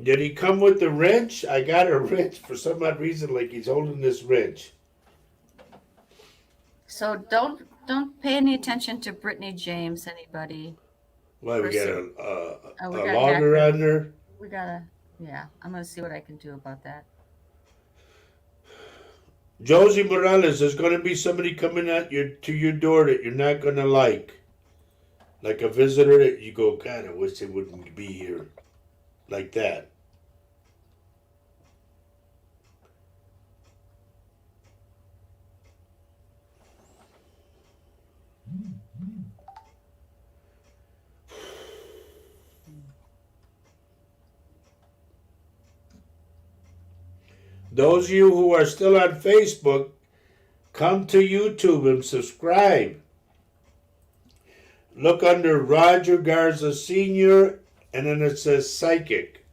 Did he come with the wrench? I got a wrench for some odd reason, like he's holding this wrench. So don't pay any attention to Brittany James, anybody. Why, we got Person. a We got logger hacker. on there? We gotta, yeah, I'm gonna see what I can do about that. Josie Morales, there's going to be somebody coming at to your door that you're not going to like. Like a visitor that you go, God, I wish they wouldn't be here. Like that. Those of you who are still on Facebook, come to YouTube and subscribe. Look under Roger Garza Sr. and then it says Psychic.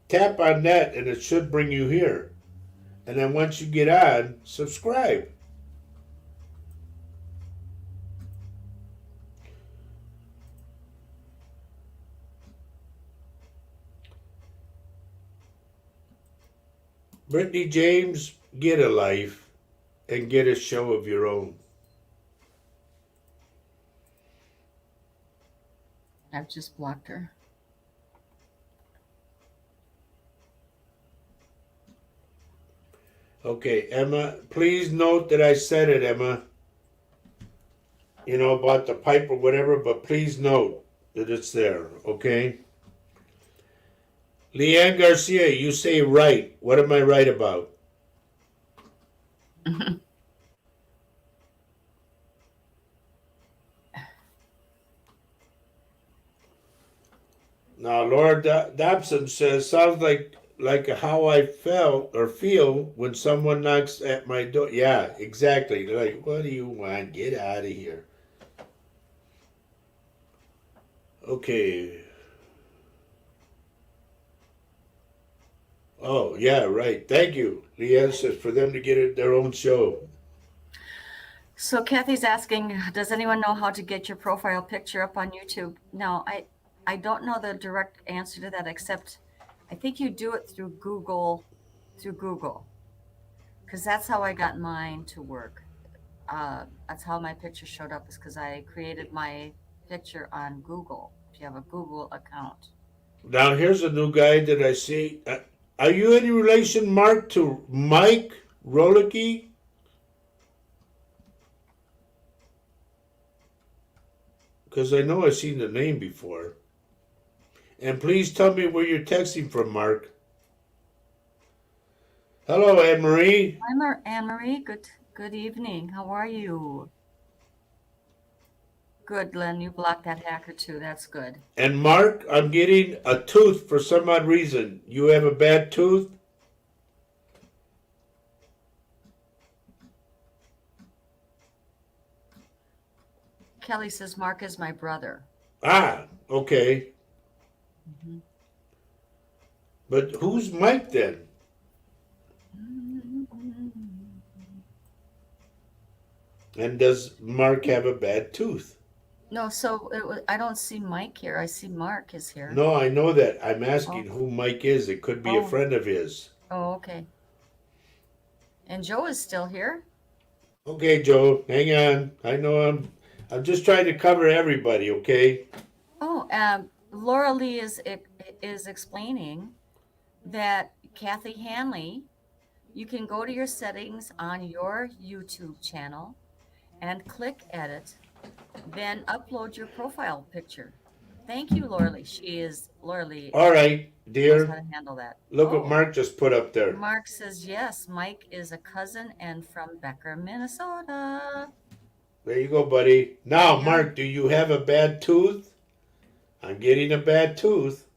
Tap on that and it should bring you here. And then once you get on, subscribe. Brittany James, get a life and get a show of your own. I've just blocked her. Okay, Emma, please note that I said it, Emma. You know, about the pipe or whatever, but please note that it's there, okay? Leanne Garcia, you say right. What am I right about? Now, Laura Dobson says, sounds like how I felt or feel when someone knocks at my door. Yeah, exactly. They're like, what do you want? Get out of here. Okay. Oh, yeah, right. Thank you. Leanne says for them to get their own show. So Kathy's asking, does anyone know how to get your profile picture up on YouTube? No, I don't know the direct answer to that, except I think you do it through Google, because that's how I got mine to work. That's how my picture showed up, is because I created my picture on Google, if you have a Google account. Now, here's a new guy that I see. Are you any relation, Mark, to Mike Rolicky? Because I know I've seen the name before. And please tell me where you're texting from, Mark. Hello, Anne-Marie. Hi, Anne-Marie. Good evening. How are you? Good, Len. You blocked that hacker too. That's good. And Mark, I'm getting a tooth for some odd reason. You have a bad tooth? Kelly says Mark is my brother. Ah, okay. Mm-hmm. But who's Mike then? And does Mark have a bad tooth? No, so I don't see Mike here. I see Mark is here. No, I know that. I'm asking who Mike is. It could be a friend of his. Oh, okay. And Joe is still here. Okay, Joe, hang on. I know I'm just trying to cover everybody, okay? Oh, Laura Lee is explaining that Kathy Hanley, you can go to your settings on your YouTube channel and click edit, then upload your profile picture. Thank you, Laura Lee. Laura Lee. All right, dear. Knows how to handle that. Look what Mark just put up there. Mark says, yes, Mike is a cousin and from Becker, Minnesota. There you go, buddy. Now, yeah. Mark, do you have a bad tooth? I'm getting a bad tooth.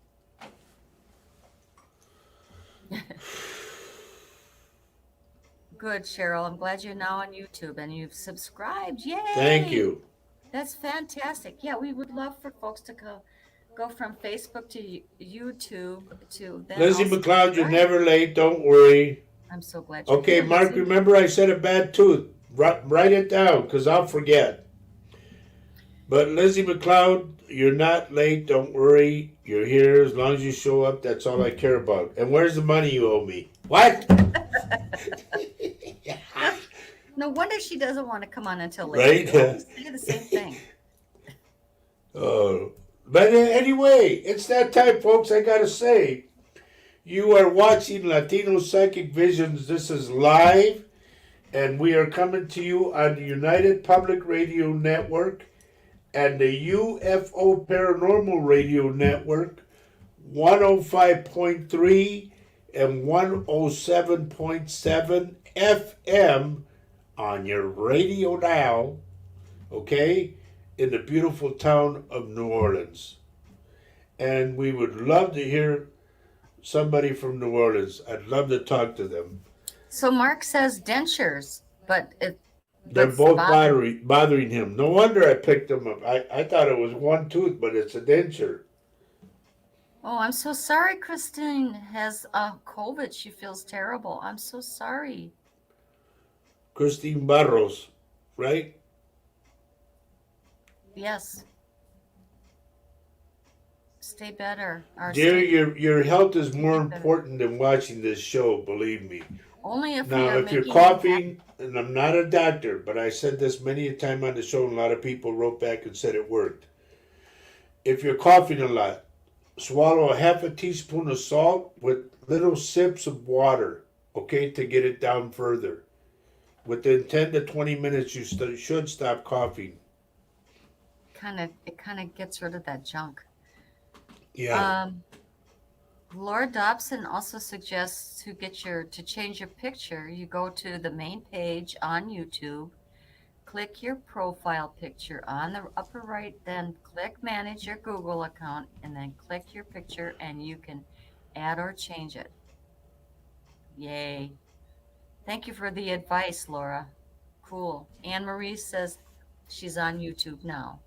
Good, Cheryl. I'm glad you're now on YouTube and you've subscribed. Yay! Thank you. That's fantastic. Yeah, we would love for folks to go from Facebook to YouTube to then Lizzie McLeod, you're never late. Don't worry. I'm so glad. Okay, Mark, Lizzie. Remember I said a bad tooth. Write it down because I'll forget. But Lizzie McLeod, you're not late. Don't worry. You're here. As long as you show up, that's all I care about. And where's the money you owe me? What? No wonder she doesn't want to come on until later. Right? Say the same thing. Oh, but anyway, it's that time, folks. I gotta say, you are watching Latino Psychic Visions. This is live, and we are coming to you on the United Public Radio Network and the UFO Paranormal Radio Network, 105.3 and 107.7 FM on your radio dial, okay, in the beautiful town of New Orleans. And we would love to hear somebody from New Orleans. I'd love to talk to them. So Mark says dentures, but They're what's both bothering? bothering him. No wonder I picked them up. I thought it was one tooth, but it's a denture. Oh, I'm so sorry. Christine has COVID. She feels terrible. I'm so sorry. Christine Barros, right? Yes. Stay better. Or Dear, stay your health is more better. important than watching this show, believe me. Only if we Now, are if you're making you happy. coughing, and I'm not a doctor, but I said this many a time on the show, and a lot of people wrote back and said it worked. If you're coughing a lot, swallow a half a teaspoon of salt with little sips of water, okay, to get it down further. Within 10 to 20 minutes, you should stop coughing. It kind of gets rid of that junk. Yeah. Laura Dobson also suggests to change your picture. You go to the main page on YouTube, click your profile picture on the upper right, then click manage your Google account, and then click your picture, and you can add or change it. Yay. Thank you for the advice, Laura. Cool. Anne Marie says she's on YouTube now.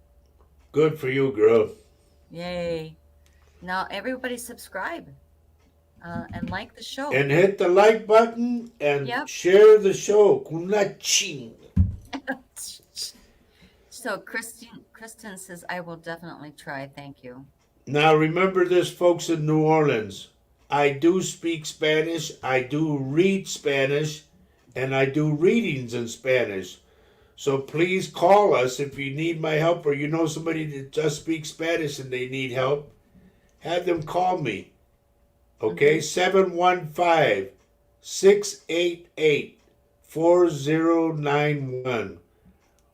Good for you, girl. Yay. Now everybody subscribe and like the show. And hit the like button and Yep. share the show. Kunaching. So Kristen says, I will definitely try. Thank you. Now remember this, folks in New Orleans. I do speak Spanish, I do read Spanish, and I do readings in Spanish. So please call us if you need my help, or you know somebody that just speaks Spanish and they need help. Have them call me. Okay? 715-688-4091.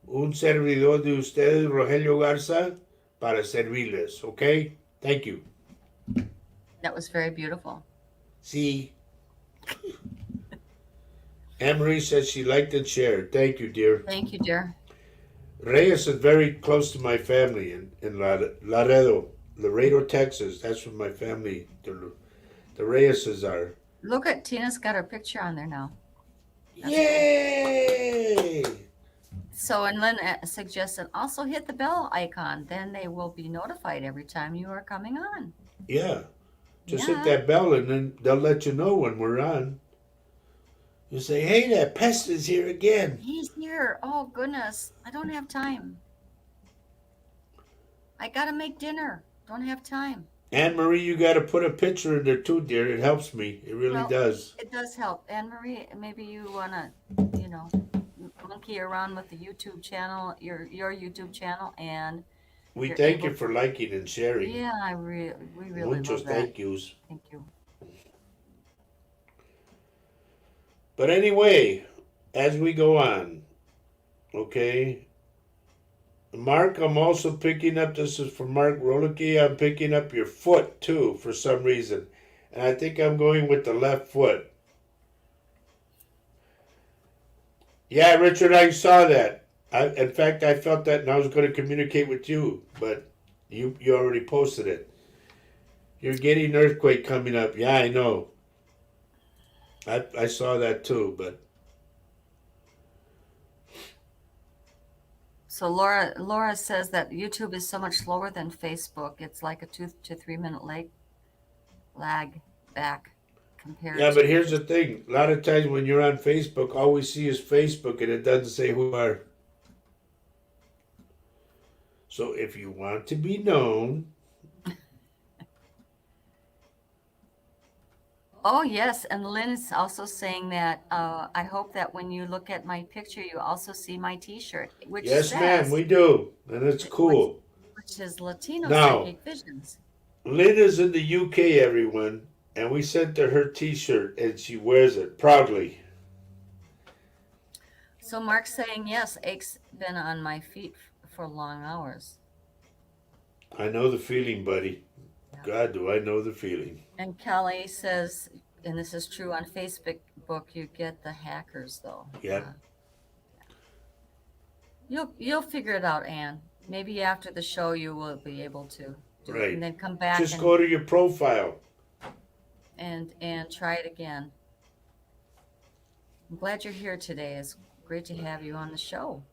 Un servidor de ustedes, Rogelio Garza, para servirles. Okay? Thank you. That was very beautiful. See? Anne-Marie says she liked and shared. Thank you, dear. Thank you, dear. Reyes is very close to my family in Laredo, Texas. That's where my family, the Reyeses are. Look at Tina's got her picture on there now. That's Yay! cool. So, and Lynn suggested also hit the bell icon. Then they will be notified every time you are coming on. Yeah. Just Yeah. hit that bell and then they'll let you know when we're on. You say, hey, that pest is here again. He's here. Oh, goodness. I don't have time. I got to make dinner. Don't have time. Anne-Marie, you got to put a picture in there too, dear. It helps me. It really Well, does. It does help. Anne-Marie, maybe you want to, monkey around with the YouTube channel, your YouTube channel, and We you're thank able you for liking and sharing. yeah, we really Muchos love that. thank yous. Thank you. But anyway, as we go on, okay. Mark, I'm also picking up, this is for Mark Rolicky, I'm picking up your foot too for some reason. And I think I'm going with the left foot. Yeah, Richard, I saw that. In fact, I felt that and I was going to communicate with you, but you already posted it. You're getting an earthquake coming up. Yeah, I know. I saw that too, but So Laura says that YouTube is so much slower than Facebook. It's like a 2 to 3 minute lag back compared yeah, but to here's the thing. A lot of times when you're on Facebook, all we see is Facebook and it doesn't say who you are. So if you want to be known, Oh, yes. And Lynn is also saying that I hope that when you look at my picture, you also see my T-shirt, which yes, ma'am, says, we do. And it's cool. which is Latino Now, Psychic Visions. Lynn is in the UK, everyone, and we sent her her T-shirt and she wears it proudly. So Mark's saying, yes, aches been on my feet for long hours. I know the feeling, buddy. Yeah. God, do I know the feeling. And Kelly says, and this is true on Facebook, you get the hackers though. Yep. You'll figure it out, Anne. Maybe after the show you will be able to do it, and Right. then come back Just go to your profile. and try it again. I'm glad you're here today. It's great to have you on the show.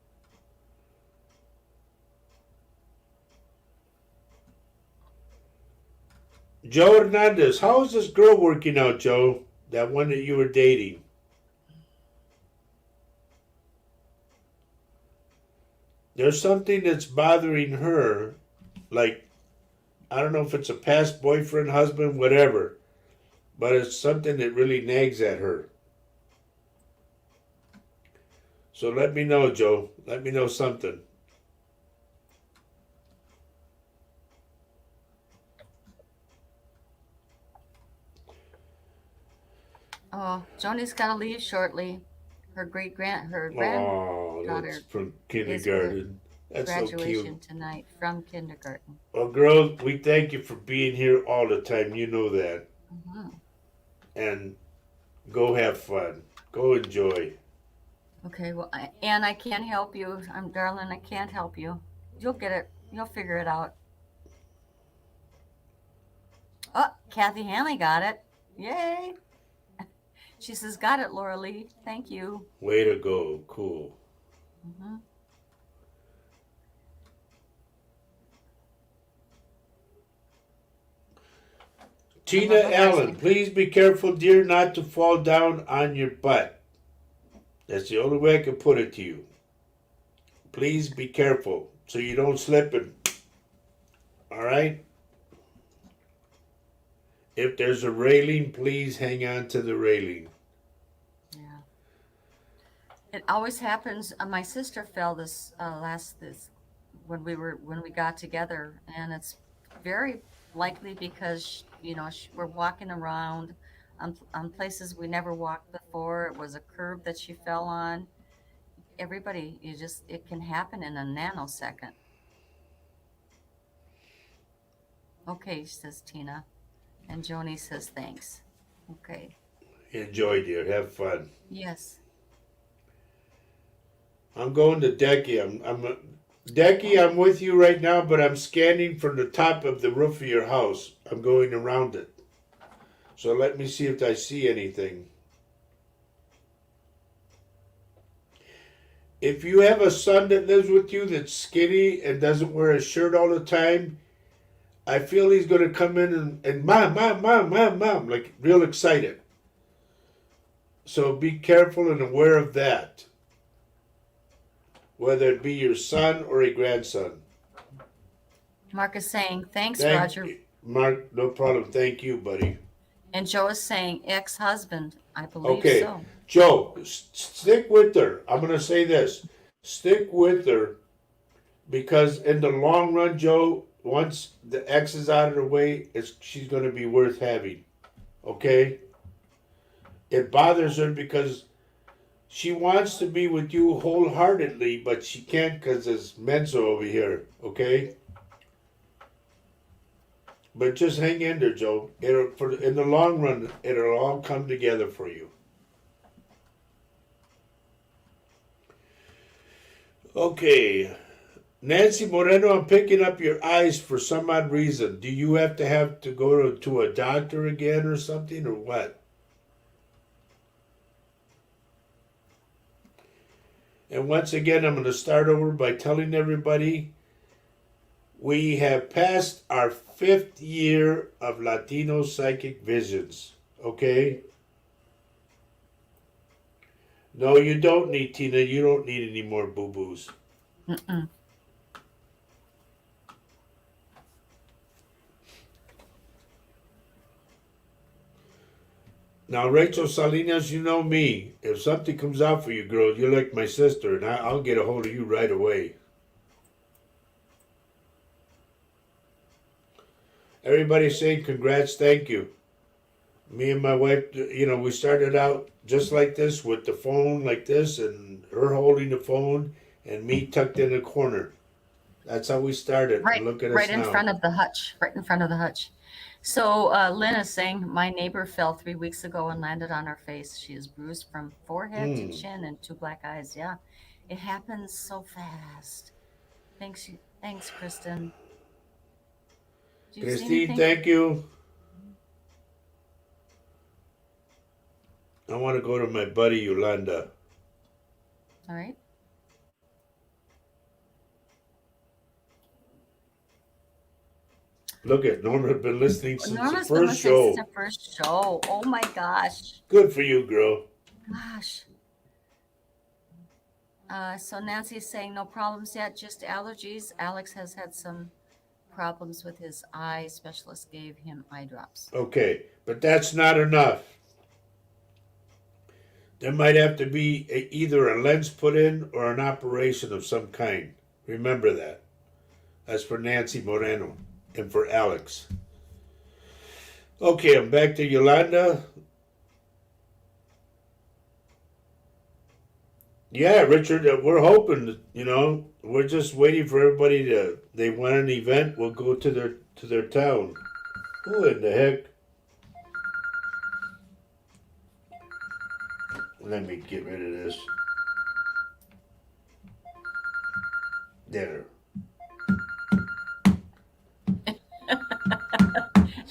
Joe Hernandez, how is this girl working out, Joe? That one that you were dating. There's something that's bothering her, like, I don't know if it's a past boyfriend, husband, whatever, but it's something that really nags at her. So let me know, Joe. Let me know something. Oh, Joni's got to leave shortly. Her granddaughter Oh, that's from kindergarten. That's so graduation cute. tonight from kindergarten. Well, girls, we thank you for being here all the time. You know that. Mm-hmm. And go have fun. Go enjoy. Okay, well, Anne, I can't help you. Darling, I can't help you. You'll get it. You'll figure it out. Oh, Kathy Hanley got it. Yay. She says, got it, Laura Lee. Thank you. Way to go. Cool. Mm-hmm. Tina Allen, please be careful, dear, not to fall down on your butt. That's the only way I can put it to you. Please be careful so you don't slip and. All right? If there's a railing, please hang on to the railing. Yeah. It always happens. My sister fell this when we got together, and it's very likely because we're walking around on places we never walked before. It was a curb that she fell on. Everybody, it can happen in a nanosecond. Okay, says Tina. And Joni says thanks. Okay. Enjoy, dear. Have fun. Yes. I'm going to Decky. Decky, I'm with you right now, but I'm scanning from the top of the roof of your house. I'm going around it. So let me see if I see anything. If you have a son that lives with you that's skinny and doesn't wear a shirt all the time, I feel he's going to come in and mom, like real excited. So be careful and aware of that. Whether it be your son or a grandson. Mark is saying, thanks, Roger. Mark, no problem. Thank you, buddy. And Joe is saying, ex-husband. I believe okay. so. Joe, stick with her. I'm going to say this. Stick with her because in the long run, Joe, once the ex is out of the way, she's going to be worth having. Okay? It bothers her because she wants to be with you wholeheartedly, but she can't because there's Menzo over here. Okay? But just hang in there, Joe. In the long run, it'll all come together for you. Okay. Nancy Moreno, I'm picking up your eyes for some odd reason. Do you have to go to a doctor again or something, or what? And once again, I'm going to start over by telling everybody we have passed our 5th year of Latino Psychic Visions. Okay? No, you don't need, Tina. You don't need any more boo-boos. Mm-mm. Now, Rachel Salinas, you know me. If something comes out for you, girl, you're like my sister, and I'll get a hold of you right away. Everybody's saying congrats, thank you. Me and my wife, we started out just like this with the phone like this, and her holding the phone, and me tucked in a corner. That's how we started. And Right, look at right us in now. front of the hutch. Right in front of the hutch. So Lynn is saying, my neighbor fell 3 weeks ago and landed on her face. She is bruised from forehead to Hmm. chin and two black eyes. Yeah, it happens so fast. Thanks, Kristen. Do you see Christine, anything? thank you. I want to go to my buddy Yolanda. All right. Look at Norma's been listening since the Norma's been first listening since show. the first show. Oh my gosh. Good for you, girl. Gosh. So Nancy's saying no problems yet, just allergies. Alex has had some problems with his eye. Specialist gave him eye drops. Okay, but that's not enough. There might have to be either a lens put in or an operation of some kind. Remember that. That's for Nancy Moreno and for Alex. Okay, I'm back to Yolanda. Yeah, Richard, we're hoping, we're just waiting for everybody to, they want an event, we'll go to their town. Who in the heck? Let me get rid of this. There.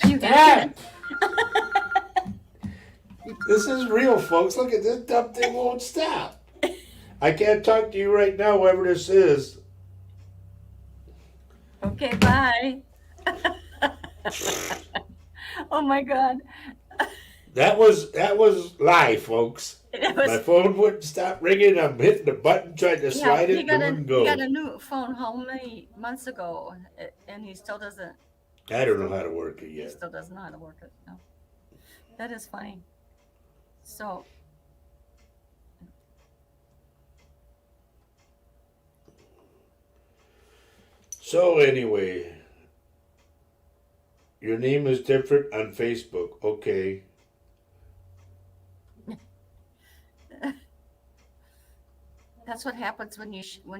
You Stop! This is real, folks. Look at this dumb thing won't stop. I can't talk to you right now, whoever this is. Okay, bye. Oh my God. That was live, folks. It My was, phone wouldn't stop ringing. I'm hitting the button, trying to yeah, slide it, and it wouldn't he got go. a new phone how many months ago, and he still doesn't, I don't know how to work it he yet. still doesn't know how to work it. No, that is funny. So, So anyway, your name is different on Facebook. Okay. that's what happens when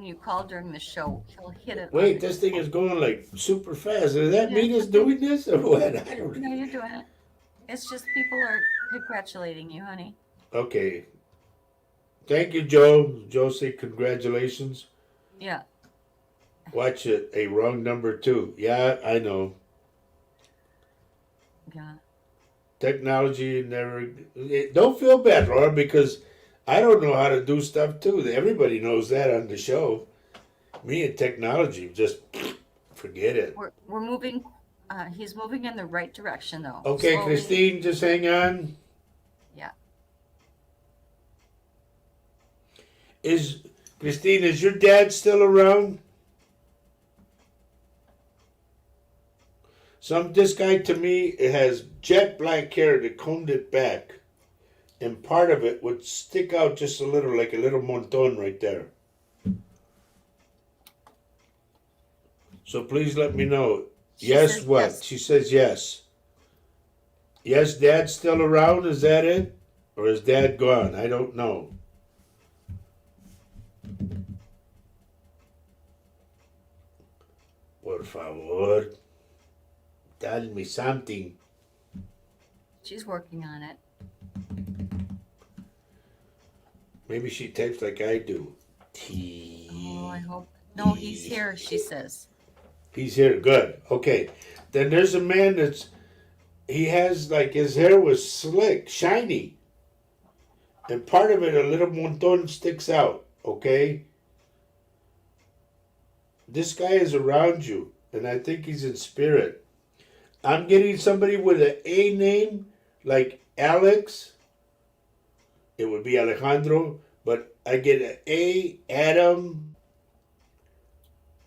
you call during the show. He'll hit it on Wait, this thing is going like super fast. Does that Yeah, mean it's it's okay. doing this or what? I don't No, know. you're doing it. It's just people are congratulating you, honey. Okay. Thank you, Joe. Joe said congratulations. Yeah, Watch it. A wrong number too. Yeah, I know. yeah. Technology never. Don't feel bad, Laura, because I don't know how to do stuff too. Everybody knows that on the show. Me and technology, just forget it. We're moving. He's moving in the right direction, though. Okay, Slowly. Christine, just hang on. Yeah. Is Christine, is your dad still around? This guy to me it has jet black hair that combed it back, and part of it would stick out just a little, like a little monton right there. So please let me know. She Yes, says what? yes. She says yes. Yes, Dad's still around. Is that it, or is Dad gone? I don't know. Por favor, tell me something. She's working on it. Maybe she types like I do. Oh, I hope. No, he's here. She says. He's here. Good. Okay. Then there's a man he has like his hair was slick, shiny, and part of it, a little monton sticks out. Okay. This guy is around you, and I think he's in spirit. I'm getting somebody with an A name, like Alex. It would be Alejandro, but I get an A, Adam,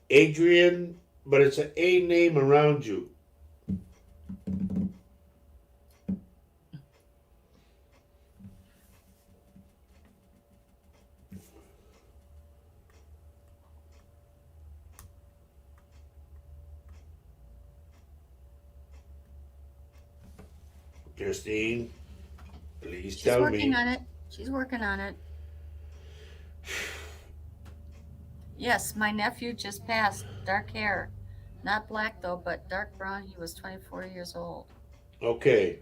Adrian, but it's an A name around you. Christine, please She's tell working me. on it. She's working on it. Yes, my nephew just passed. Dark hair. Not black though, but dark brown. He was 24 years old. Okay.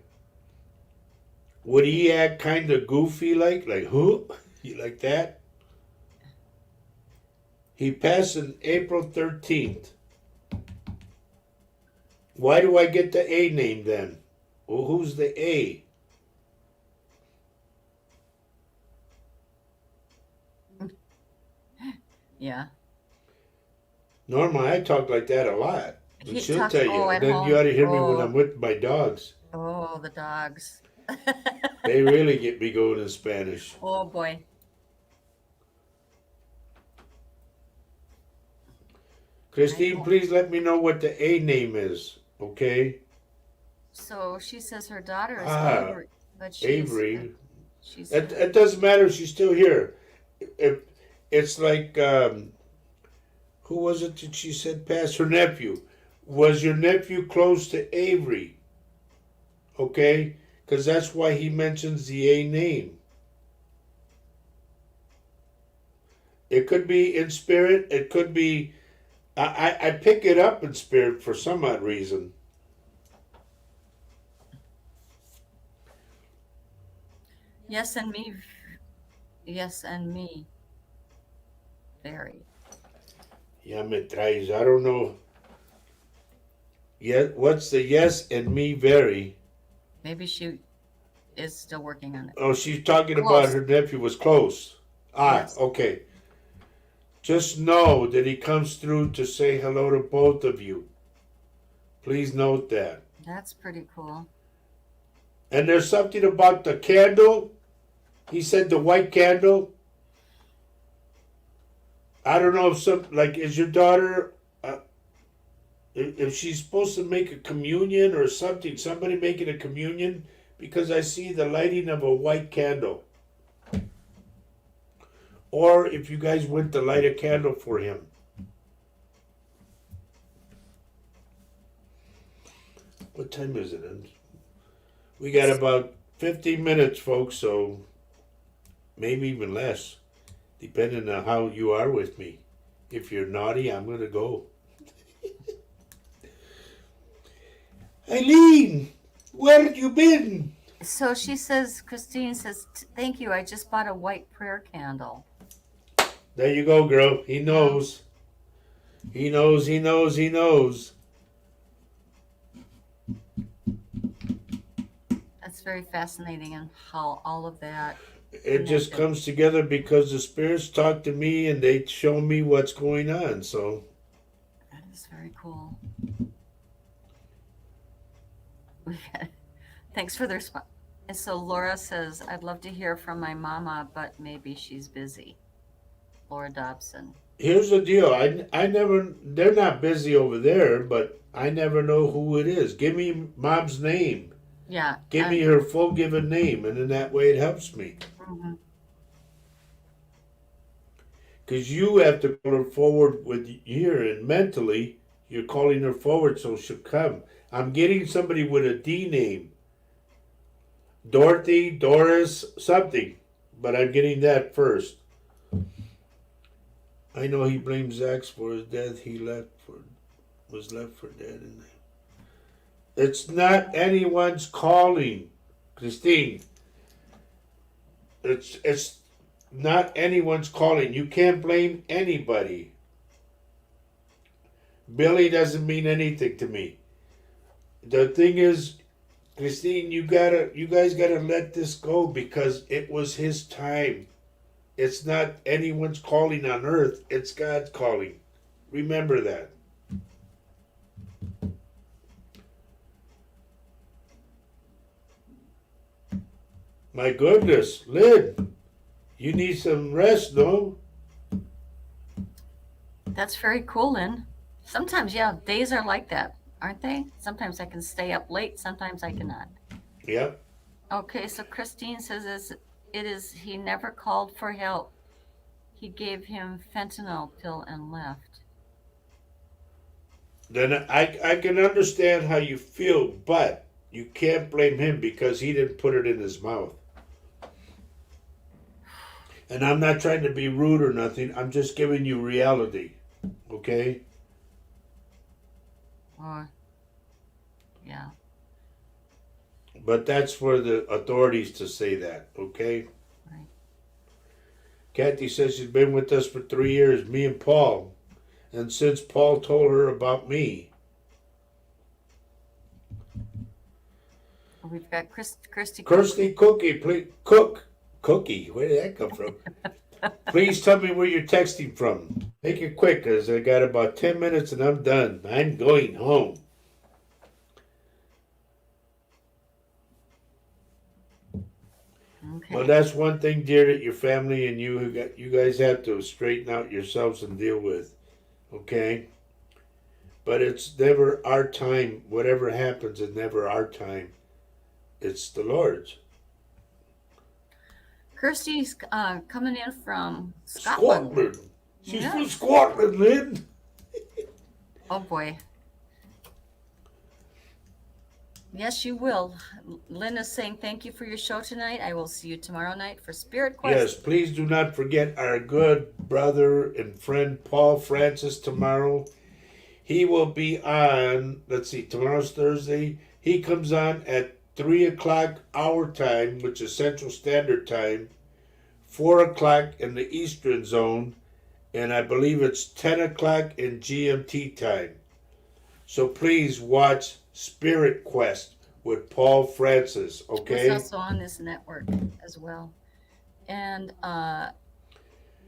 Would he act kind of goofy like who? You like that? He passed on April 13th. Why do I get the A name then? Well, who's the A? Yeah. Normally I talk like that a lot. And He she'll talks, tell you. oh, And at then you home. ought to hear me when I'm Oh, with my dogs. oh, the dogs. They really get me going in Spanish. Oh boy. I Christine, know. please let me know what the A name is. Okay? So she says her daughter is Ah, Avery, but Avery. she's It doesn't matter. She's still here. It, it's like, who was it that she said passed? Her nephew. Was your nephew close to Avery? Okay? Because that's why he mentions the A name. It could be in spirit. It could be. I pick it up in spirit for some odd reason. yes and me. Yes and me. Very. Ya me traes. I don't know. Yet, what's the yes and me very? Maybe she is still working on it. Oh, she's talking about Close. her nephew was close. Ah, Yes. okay. Just know that he comes through to say hello to both of you. Please note that. That's pretty cool. And there's something about the candle. He said the white candle. I don't know if is your daughter, if she's supposed to make a communion or something, somebody making a communion, because I see the lighting of a white candle. Or if you guys went to light a candle for him. What time is it? We got about 15 minutes, folks, so maybe even less, depending on how you are with me. If you're naughty, I'm going to go. Eileen, where have you been? So she says, Christine says, thank you. I just bought a white prayer candle. There you go, girl. He knows. He knows, he knows, he knows. That's very fascinating and how all of that It just connected. comes together because the spirits talk to me and they show me what's going on. So That is very cool. Thanks for the response. And so Laura says, I'd love to hear from my mama, but maybe she's busy. Laura Dobson. here's the deal. I never, they're not busy over there, but I never know who it is. Give me mom's name. Yeah. Give me her full given name, and in that way it helps me. Mhm. Because you have to call her forward with here, and mentally, you're calling her forward so she'll come. I'm getting somebody with a D name. Dorothy, Doris, something. But I'm getting that first. I know he blames Zach for his death. He was left for dead. It's not anyone's calling, Christine. It's not anyone's calling. You can't blame anybody. Billy doesn't mean anything to me. The thing is, Christine, you guys gotta let this go because it was his time. It's not anyone's calling on earth, it's God's calling. Remember that. My goodness, Lynn, you need some rest, no? That's very cool, Lynn. Sometimes, yeah, days are like that, aren't they? Sometimes I can stay up late, sometimes I cannot. Yep. Okay, so Christine says it is he never called for help. He gave him fentanyl pill and left. Then I can understand how you feel, but you can't blame him because he didn't put it in his mouth. And I'm not trying to be rude or nothing. I'm just giving you reality. Okay? Or, yeah. But that's for the authorities to say that. Okay? Right. Kathy says she's been with us for 3 years, me and Paul. And since Paul told her about me. We've got Christy. Kirsty Cookie, please. Cookie. Where did that come from? Please tell me where you're texting from. Make it quick, because I got about 10 minutes and I'm done. I'm going home. Okay. Well, that's one thing, dear, that your family and you guys have to straighten out yourselves and deal with. Okay? But it's never our time. Whatever happens, it's never our time. It's the Lord's. Kirsty's coming in from Scotland. She's Yeah. from Scotland, Lynn. Oh boy. Yes, you will. Lynn is saying thank you for your show tonight. I will see you tomorrow night for Spirit Quest. Yes, please do not forget our good brother and friend Paul Francis tomorrow. He will be on, let's see, tomorrow's Thursday. He comes on at 3 o'clock our time, which is Central Standard Time, 4 o'clock in the Eastern Zone, and I believe it's 10 o'clock in GMT time. So please watch Spirit Quest with Paul Francis, okay? He's also on this network as well. And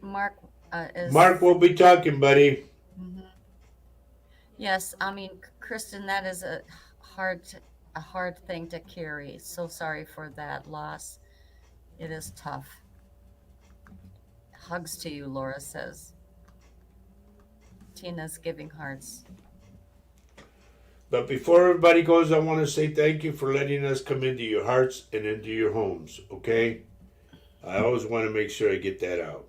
Mark is... Mark will be talking, buddy. Mhm. Yes, I mean, Kristen, that is a hard thing to carry. So sorry for that loss. It is tough. Hugs to you, Laura says. Tina's giving hearts. But before everybody goes, I want to say thank you for letting us come into your hearts and into your homes, okay? I always want to make sure I get that out.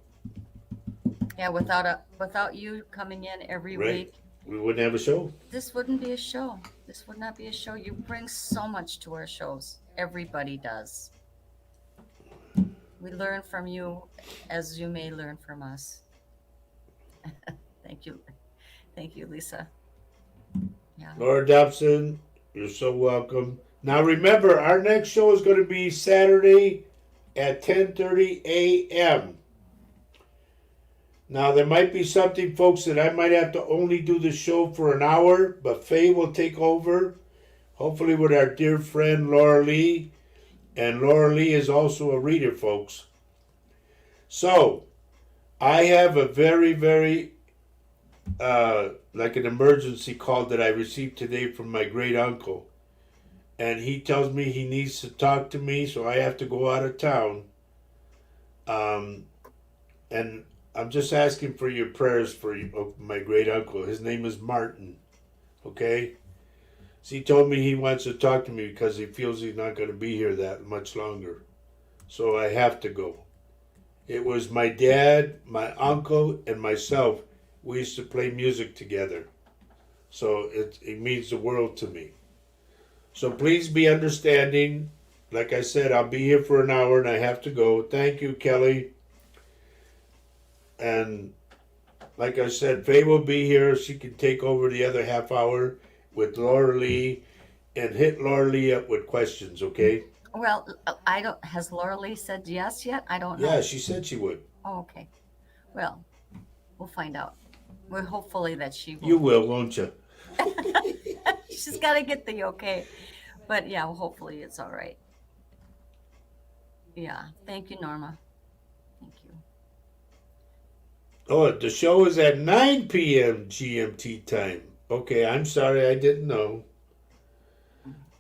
Yeah, without you coming in every Right. week, We wouldn't have a show. this wouldn't be a show. This would not be a show. You bring so much to our shows. Everybody does. We learn from you as you may learn from us. Thank you. Thank you, Lisa. Yeah. Laura Dobson, you're so welcome. Now remember, our next show is going to be Saturday at 10:30 a.m. Now there might be something, folks, that I might have to only do the show for an hour, but Faye will take over, hopefully with our dear friend Laura Lee. And Laura Lee is also a reader, folks. So, I have a very, very, like an emergency call that I received today from my great uncle. And he tells me he needs to talk to me, so I have to go out of town. And I'm just asking for your prayers for my great uncle. His name is Martin. Okay? So he told me he wants to talk to me because he feels he's not going to be here that much longer. So I have to go. It was my dad, my uncle, and myself. We used to play music together. So it means the world to me. So please be understanding. Like I said, I'll be here for an hour and I have to go. Thank you, Kelly. And like I said, Faye will be here. She can take over the other half hour with Laura Lee and hit Laura Lee up with questions, okay? Well, I don't. Has Laura Lee said yes yet? I don't know. Yeah, she said she would. Oh, okay. Well, we'll find out. We're hopefully that she will. You will, won't you? She's got to get the okay. But yeah, well, hopefully it's all right. Yeah. Thank you, Norma. Thank you. Oh, the show is at 9 p.m. GMT time. Okay, I'm sorry, I didn't know.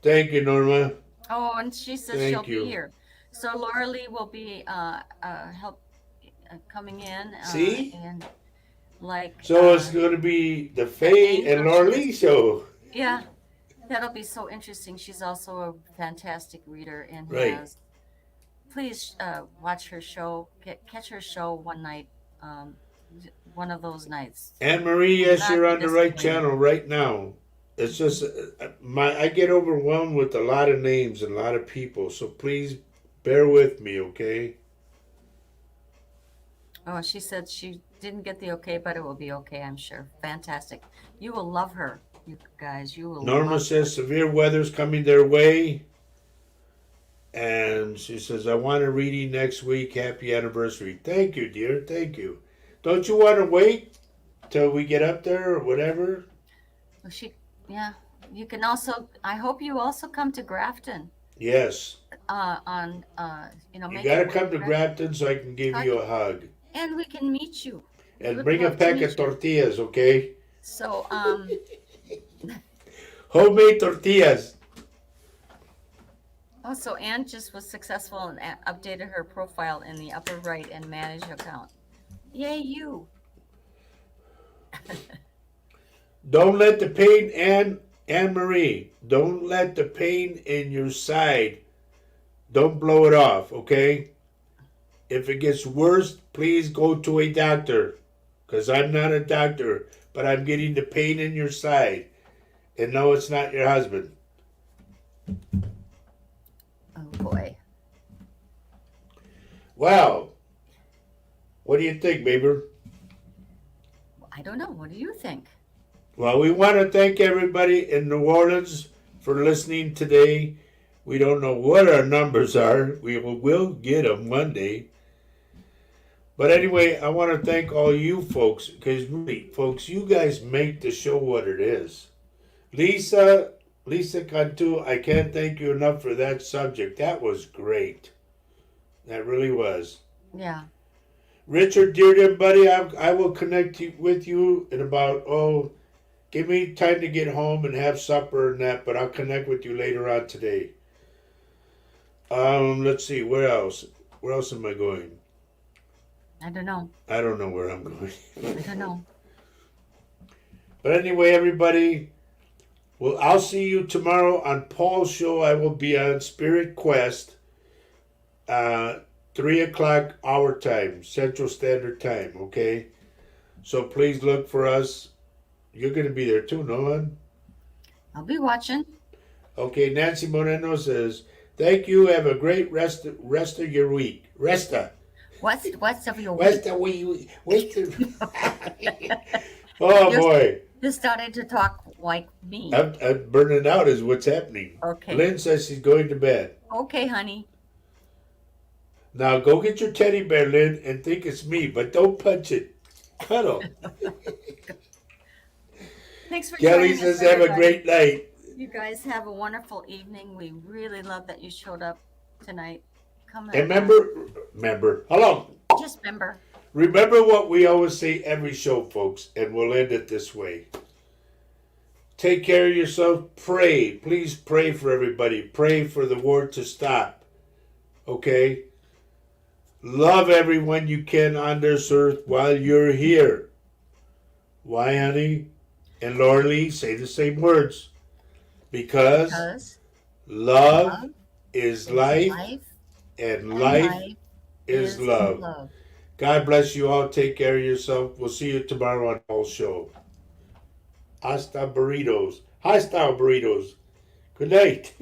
Thank you, Norma. Oh, and she says Thank she'll you. be here. So Laura Lee will be help coming in. See? And like. So it's going to be the Faye and Laura Lee show. Yeah, that'll be so interesting. She's also a fantastic reader and Right. has. Please watch her show. Catch her show one night. One of those nights. Anne Marie, yes, Not you're on the right disappointed. channel right now. It's just I get overwhelmed with a lot of names and a lot of people, so please bear with me, okay? Oh, she said she didn't get the okay, but it will be okay, I'm sure. Fantastic. You will love her, you guys. You will Norma love her. says severe weather's coming their way. And she says, I want a reading next week. Happy anniversary. Thank you, dear. Thank you. Don't you want to wait till we get up there or whatever? Well, yeah. You can also, I hope you also come to Grafton. Yes. You You make got it to work. come to Grafton so I can give you a hug. And we can meet you. We And would bring a love to pack meet of you. tortillas, okay? So, Homemade tortillas. oh, so Ann just was successful and updated her profile in the upper right and manage account. Yay, you. Don't let the pain, Anne Marie, don't let the pain in your side, don't blow it off, okay? If it gets worse, please go to a doctor. Because I'm not a doctor, but I'm getting the pain in your side. And no, it's not your husband. Oh, boy. Wow. What do you think, baby? I don't know. What do you think? Well, we want to thank everybody in New Orleans for listening today. We don't know what our numbers are. We will get them one day. But anyway, I want to thank all you folks because really, folks, you guys make the show what it is. Lisa Cantu, I can't thank you enough for that subject. That was great. That really was. Yeah. Richard Dearden, buddy, I will connect with you in about, give me time to get home and have supper and that, but I'll connect with you later on today. Let's see, where else? Where else am I going? I don't know. I don't know where I'm going. I don't know. But anyway, everybody, well, I'll see you tomorrow on Paul's show. I will be on Spirit Quest, 3 o'clock our time, Central Standard Time, okay? So please look for us. You're going to be there too, no one? I'll be watching. Okay, Nancy Moreno says, thank you. Have a great rest of your week. What's of your Rest week? Oh, Just- boy. You started to talk like me. I'm burning out is what's happening. Okay. Lynn says she's going to bed. Okay, honey. Now go get your teddy bear, Lynn, and think it's me, but don't punch it. Cuddle. Thanks for Kelly joining says us, have a everybody. great night. You guys have a wonderful evening. We really love that you showed up tonight. Come And on. Just remember what we always say every show, folks, and we'll end it this way. Take care of yourself. Pray. Please pray for everybody. Pray for the war to stop. Okay? Love everyone you can on this earth while you're here. Why, honey? And Laura Lee, say the same words. Because love is life, and life is love. God bless you all. Take care of yourself. We'll see you tomorrow on Paul's show. Hasta burritos. Hasta burritos. Good night.